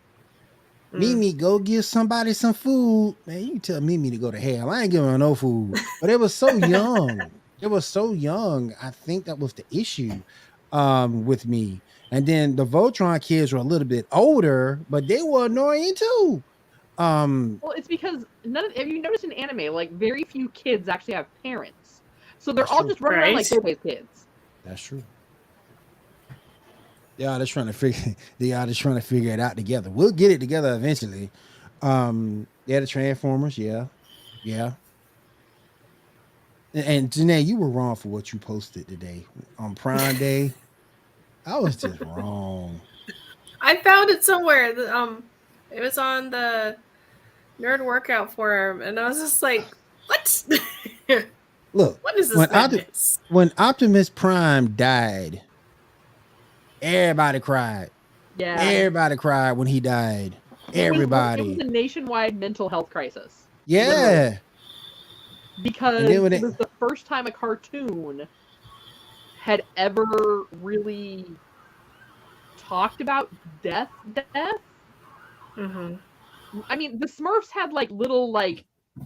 Mimi, go give somebody some food. Man, you tell Mimi to go to hell. I ain't giving her no food. But they were so young. They were so young. I think that was the issue with me. And then the Voltron kids were a little bit older, but they were annoying too. Well, it's because have you noticed in anime, like very few kids actually have parents. So they're all just running around like they're kids. That's true. They are just trying to figure it out together. We'll get it together eventually. The Transformers, yeah. And Janae, you were wrong for what you posted today on Prime Day. I was just wrong. I found it somewhere. It was on the Nerd Workout Forum, and I was just like, "What? Look, what is this?" When Optimus Prime died, everybody cried. Yeah, everybody cried when he died. Everybody. It was a nationwide mental health crisis. Yeah. Literally. Because it was the first time a cartoon had ever really talked about death. Mm-hmm. I mean, the Smurfs had like little like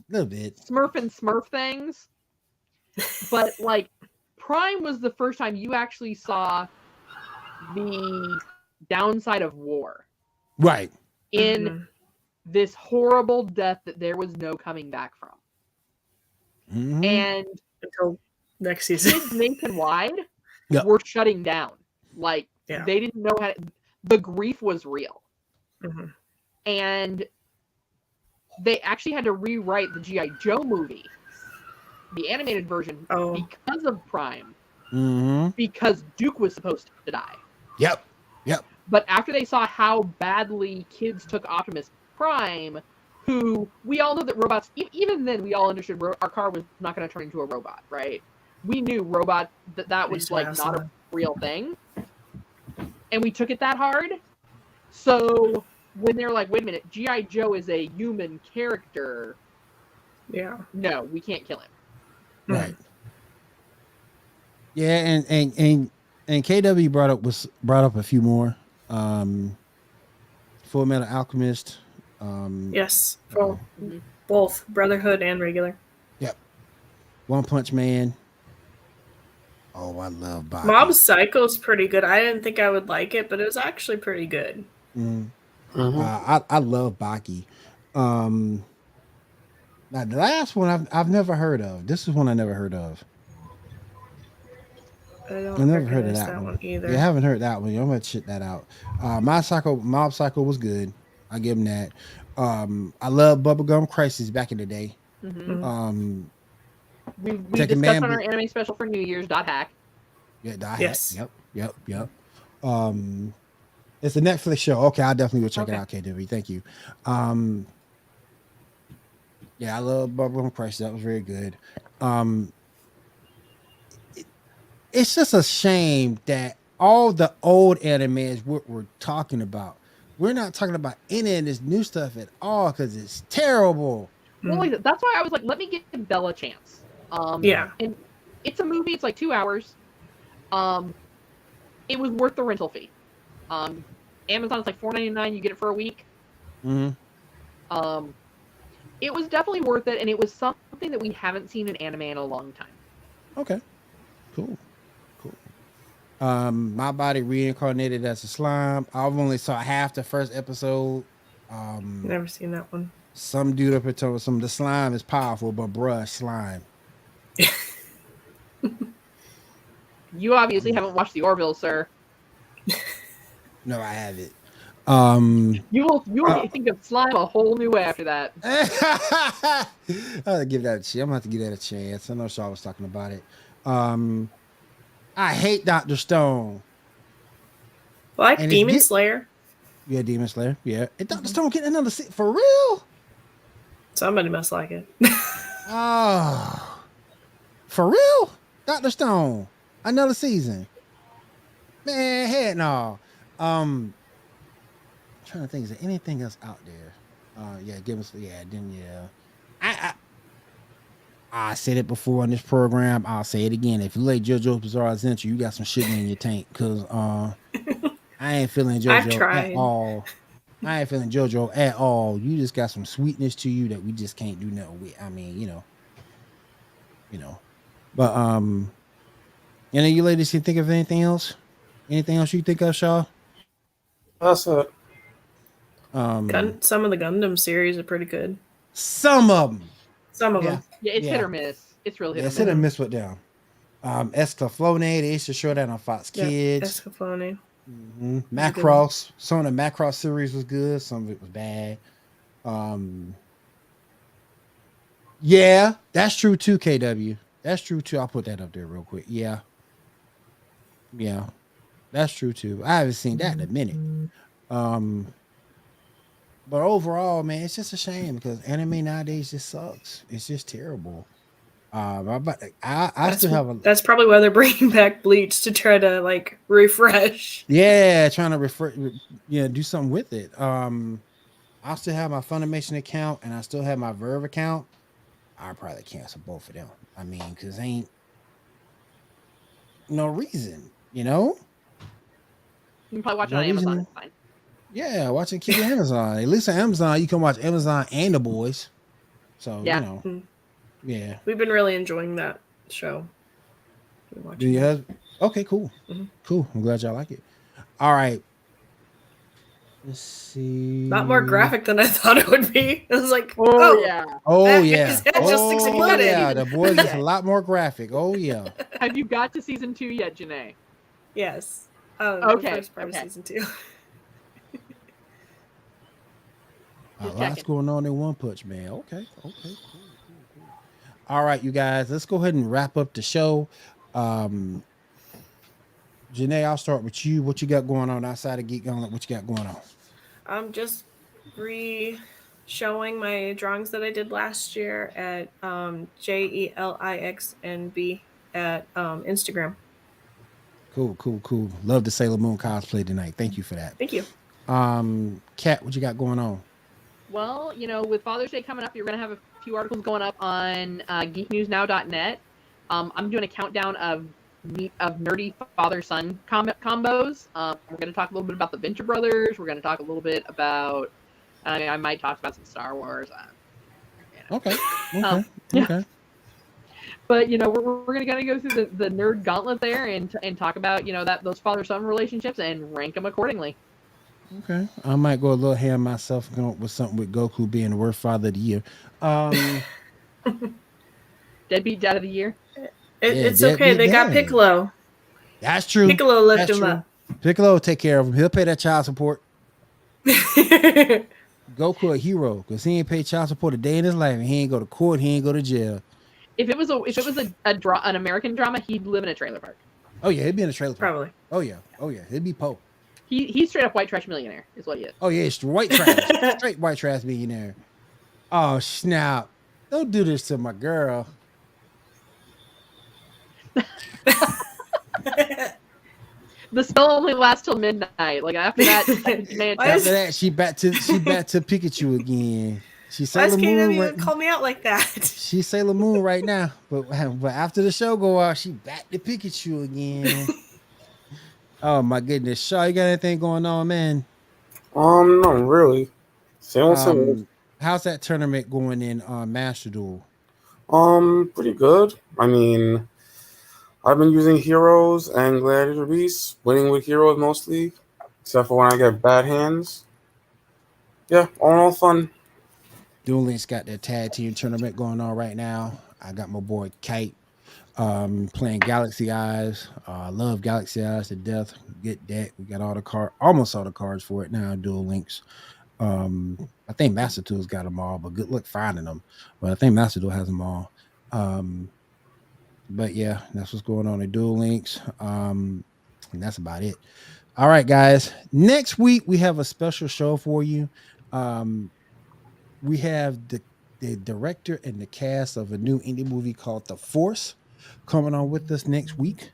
little bit. Smurf and Smurf things, but like Prime was the first time you actually saw the downside of war Right. in this horrible death that there was no coming back from. Mm-hmm. And until next season, kids nationwide Yep. were shutting down. Like Yeah. they didn't know how to, the grief was real. Mm-hmm. And they actually had to rewrite the G.I. Joe movie, the animated version, because of Prime. Mm-hmm. Because Duke was supposed to die. Yep. But after they saw how badly kids took Optimus Prime, who we all know that robots, even then we all understood our car was not going to turn into a robot, right? We knew that was like not a real thing. And we took it that hard. So when they're like, wait a minute, G.I. Joe is a human character. Yeah. No, we can't kill him. Right. Yeah, and KW brought up a few more. Full Metal Alchemist. Yes, for both Brotherhood and regular. Yep. One Punch Man. Oh, I love Baki. Mob Psycho's pretty good. I didn't think I would like it, but it was actually pretty good. I love Baki. Now the last one I've never heard of. This is one I never heard of. I never heard of that one either. Yeah, I haven't heard that one. I'm gonna check that out. Mob Psycho was good. I give him that. I love Bubblegum Crisis back in the day. Mm-hmm. We Tekken discussed on our anime special for New Year's .hack. Yeah, yes. Hack. Yep. It's a Netflix show. Okay, I'll definitely go check it out, KW. Thank you. Yeah, I love Bubblegum Crisis. That was very good. It's just a shame that all the old anime is what we're talking about. We're not talking about any of this new stuff at all because it's terrible. Well, that's why I was like, let me give Bella a chance. Yeah. And it's a movie. It's like 2 hours. It was worth the rental fee. Amazon is like $4.99. You get it for a week. Mm-hmm. It was definitely worth it, and it was something that we haven't seen in anime in a long time. Okay. Cool. My body reincarnated as a slime. I've only saw half the first episode. Never seen that one. Some dude up here told us the slime is powerful, but bruh, slime. You obviously haven't watched the Orville, sir. No, I haven't. You will think of slime a whole new way after that. I'll give that a chance. I'm gonna have to give that a chance. I know Shaw was talking about it. I hate Dr. Stone. Like Demon Slayer. Yeah, Demon Slayer. Yeah. And Dr. Stone getting another season for real? Somebody must like it. Oh. For real? Dr. Stone. Another season. Man, heck no. I'm trying to think, is there anything else out there? Yeah, I said it before on this program. I'll say it again. If you like JoJo's Bizarre Adventure, you got some shit in your tank because I ain't feeling JoJo at all. I ain't feeling JoJo at all. You just got some sweetness to you that we just can't do nothing with. I mean, you know. But any of you ladies can think of anything else? Anything else you think of, Shaw? That's it. Some of the Gundam series are pretty good. Some of them. them. Yeah, it's hit or miss. It's really hit or miss. It's hit or miss with them. Escaflowne, they used to show that on Fox Kids. Escaflowne. Macross. Some of the Macross series was good. Some of it was bad. Yeah, that's true too, KW. That's true too. I'll put that up there real quick. Yeah. That's true too. I haven't seen that in a minute. But overall, man, it's just a shame because anime nowadays just sucks. It's just terrible. I still have that's probably why they're bringing back Bleach to try to like refresh. Yeah, trying to refresh. Yeah, do something with it. I still have my Funimation account and I still have my Verve account. I'll probably cancel both of them. I mean, because ain't no reason, you know? You can probably watch it No on Amazon. reason. It's fine. Yeah, watch it. Keep Amazon. At least on Amazon, you can watch Amazon and The Boys. So Yeah. you know, yeah. We've been really enjoying that show. Been Do watching you it. have? Okay, cool, Mhm. cool. I'm glad y'all like it. All right. Let's see. Not more graphic than I thought it would be. I was like, Oh, yeah. Oh that yeah. guy's head just Oh exploded. yeah. The Boys is Yeah. a lot more graphic. Oh yeah. Have you got to season 2 yet, Janae? Yes. Okay, The first part okay. of season 2. A Just lot's checking. going on in One Punch Man. Okay. Cool. All right, you guys. Let's go ahead and wrap up the show. Janae, I'll start with you. What you got going on outside of Geek Gauntlet? What you got going on? I'm just showing my drawings that I did last year at JELIXNB at Instagram. Cool. Love the Sailor Moon cosplay tonight. Thank you for that. Thank you. Kat, what you got going on? Well, with Father's Day coming up, you're going to have a few articles going up on geeknewsnow.net. I'm doing a countdown of nerdy father-son combos. We're going to talk a little bit about the Venture Brothers. We're going to talk a little bit about, I might talk about some Star Wars. Okay. Yeah. Okay. But we're going to go through the nerd gauntlet there and talk about those father-son relationships and rank them accordingly. Okay. I might go a little ham myself with something with Goku being the worst father of the year. Deadbeat Dad of the Year. It's okay. They got Piccolo. That's true. Piccolo lifted him up. Piccolo will take care of him. He'll pay that child support. Goku a hero because he ain't paid child support a day in his life, and he ain't go to court. He ain't go to jail. If it was an American drama, he'd live in a trailer park. Oh yeah, he'd be in a trailer park. Probably. Oh yeah, he'd be Poe. He's straight up white trash millionaire, is what he is. Oh yeah, it's white trash, straight white trash millionaire. Oh snap! Don't do this to my girl. The spell only lasts till midnight. Like after that, after that, she back to Pikachu again. She's Sailor Moon. Even call me out like that. She's Sailor Moon right now, but after the show go out, she back to Pikachu again. Oh my goodness, Shaw, you got anything going on, man? No, really. Same. How's that tournament going in Master Duel? Pretty good. I mean, I've been using Heroes and Gladiator Beasts, winning with Heroes mostly, except for when I get bad hands. Yeah, all in all fun. Duel Links got their tag team tournament going on right now. I got my boy Kite playing Galaxy Eyes. I love Galaxy Eyes to death. Get that. We got almost all the cards for it now. Duel Links. I think Master Duel's got them all, but good luck finding them. But I think Master Duel has them all. But yeah, that's what's going on in Duel Links. And that's about it. All right, guys. Next week we have a special show for you. We have the director and the cast of a new indie movie called The Force coming on with us next week.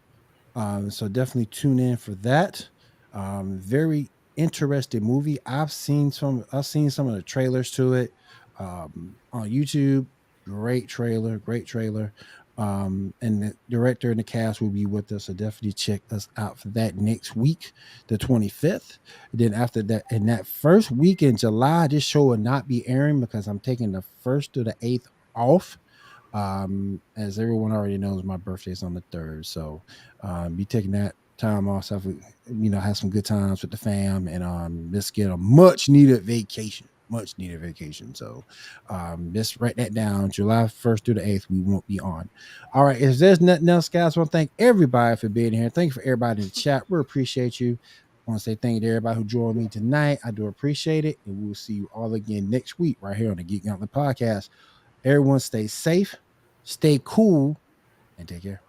So definitely tune in for that. Very interesting movie. I've seen some of the trailers to it on YouTube. Great trailer. And the director and the cast will be with us, so definitely check us out for that next week, the 25th. Then after that, in that first week in July, this show will not be airing because I'm taking the 1st to the 8th off. As everyone already knows, my birthday is on the 3rd, so be taking that time off, so have some good times with the fam, and just get a much needed vacation. So just write that down. July 1st through the 8th, we won't be on. All right, if there's nothing else, guys, I want to thank everybody for being here. Thank you for everybody in the chat. We appreciate you. I want to say thank you to everybody who joined me tonight. I do appreciate it, and we'll see you all again next week right here on the Geek Gauntlet podcast. Everyone stay safe, stay cool, and take care.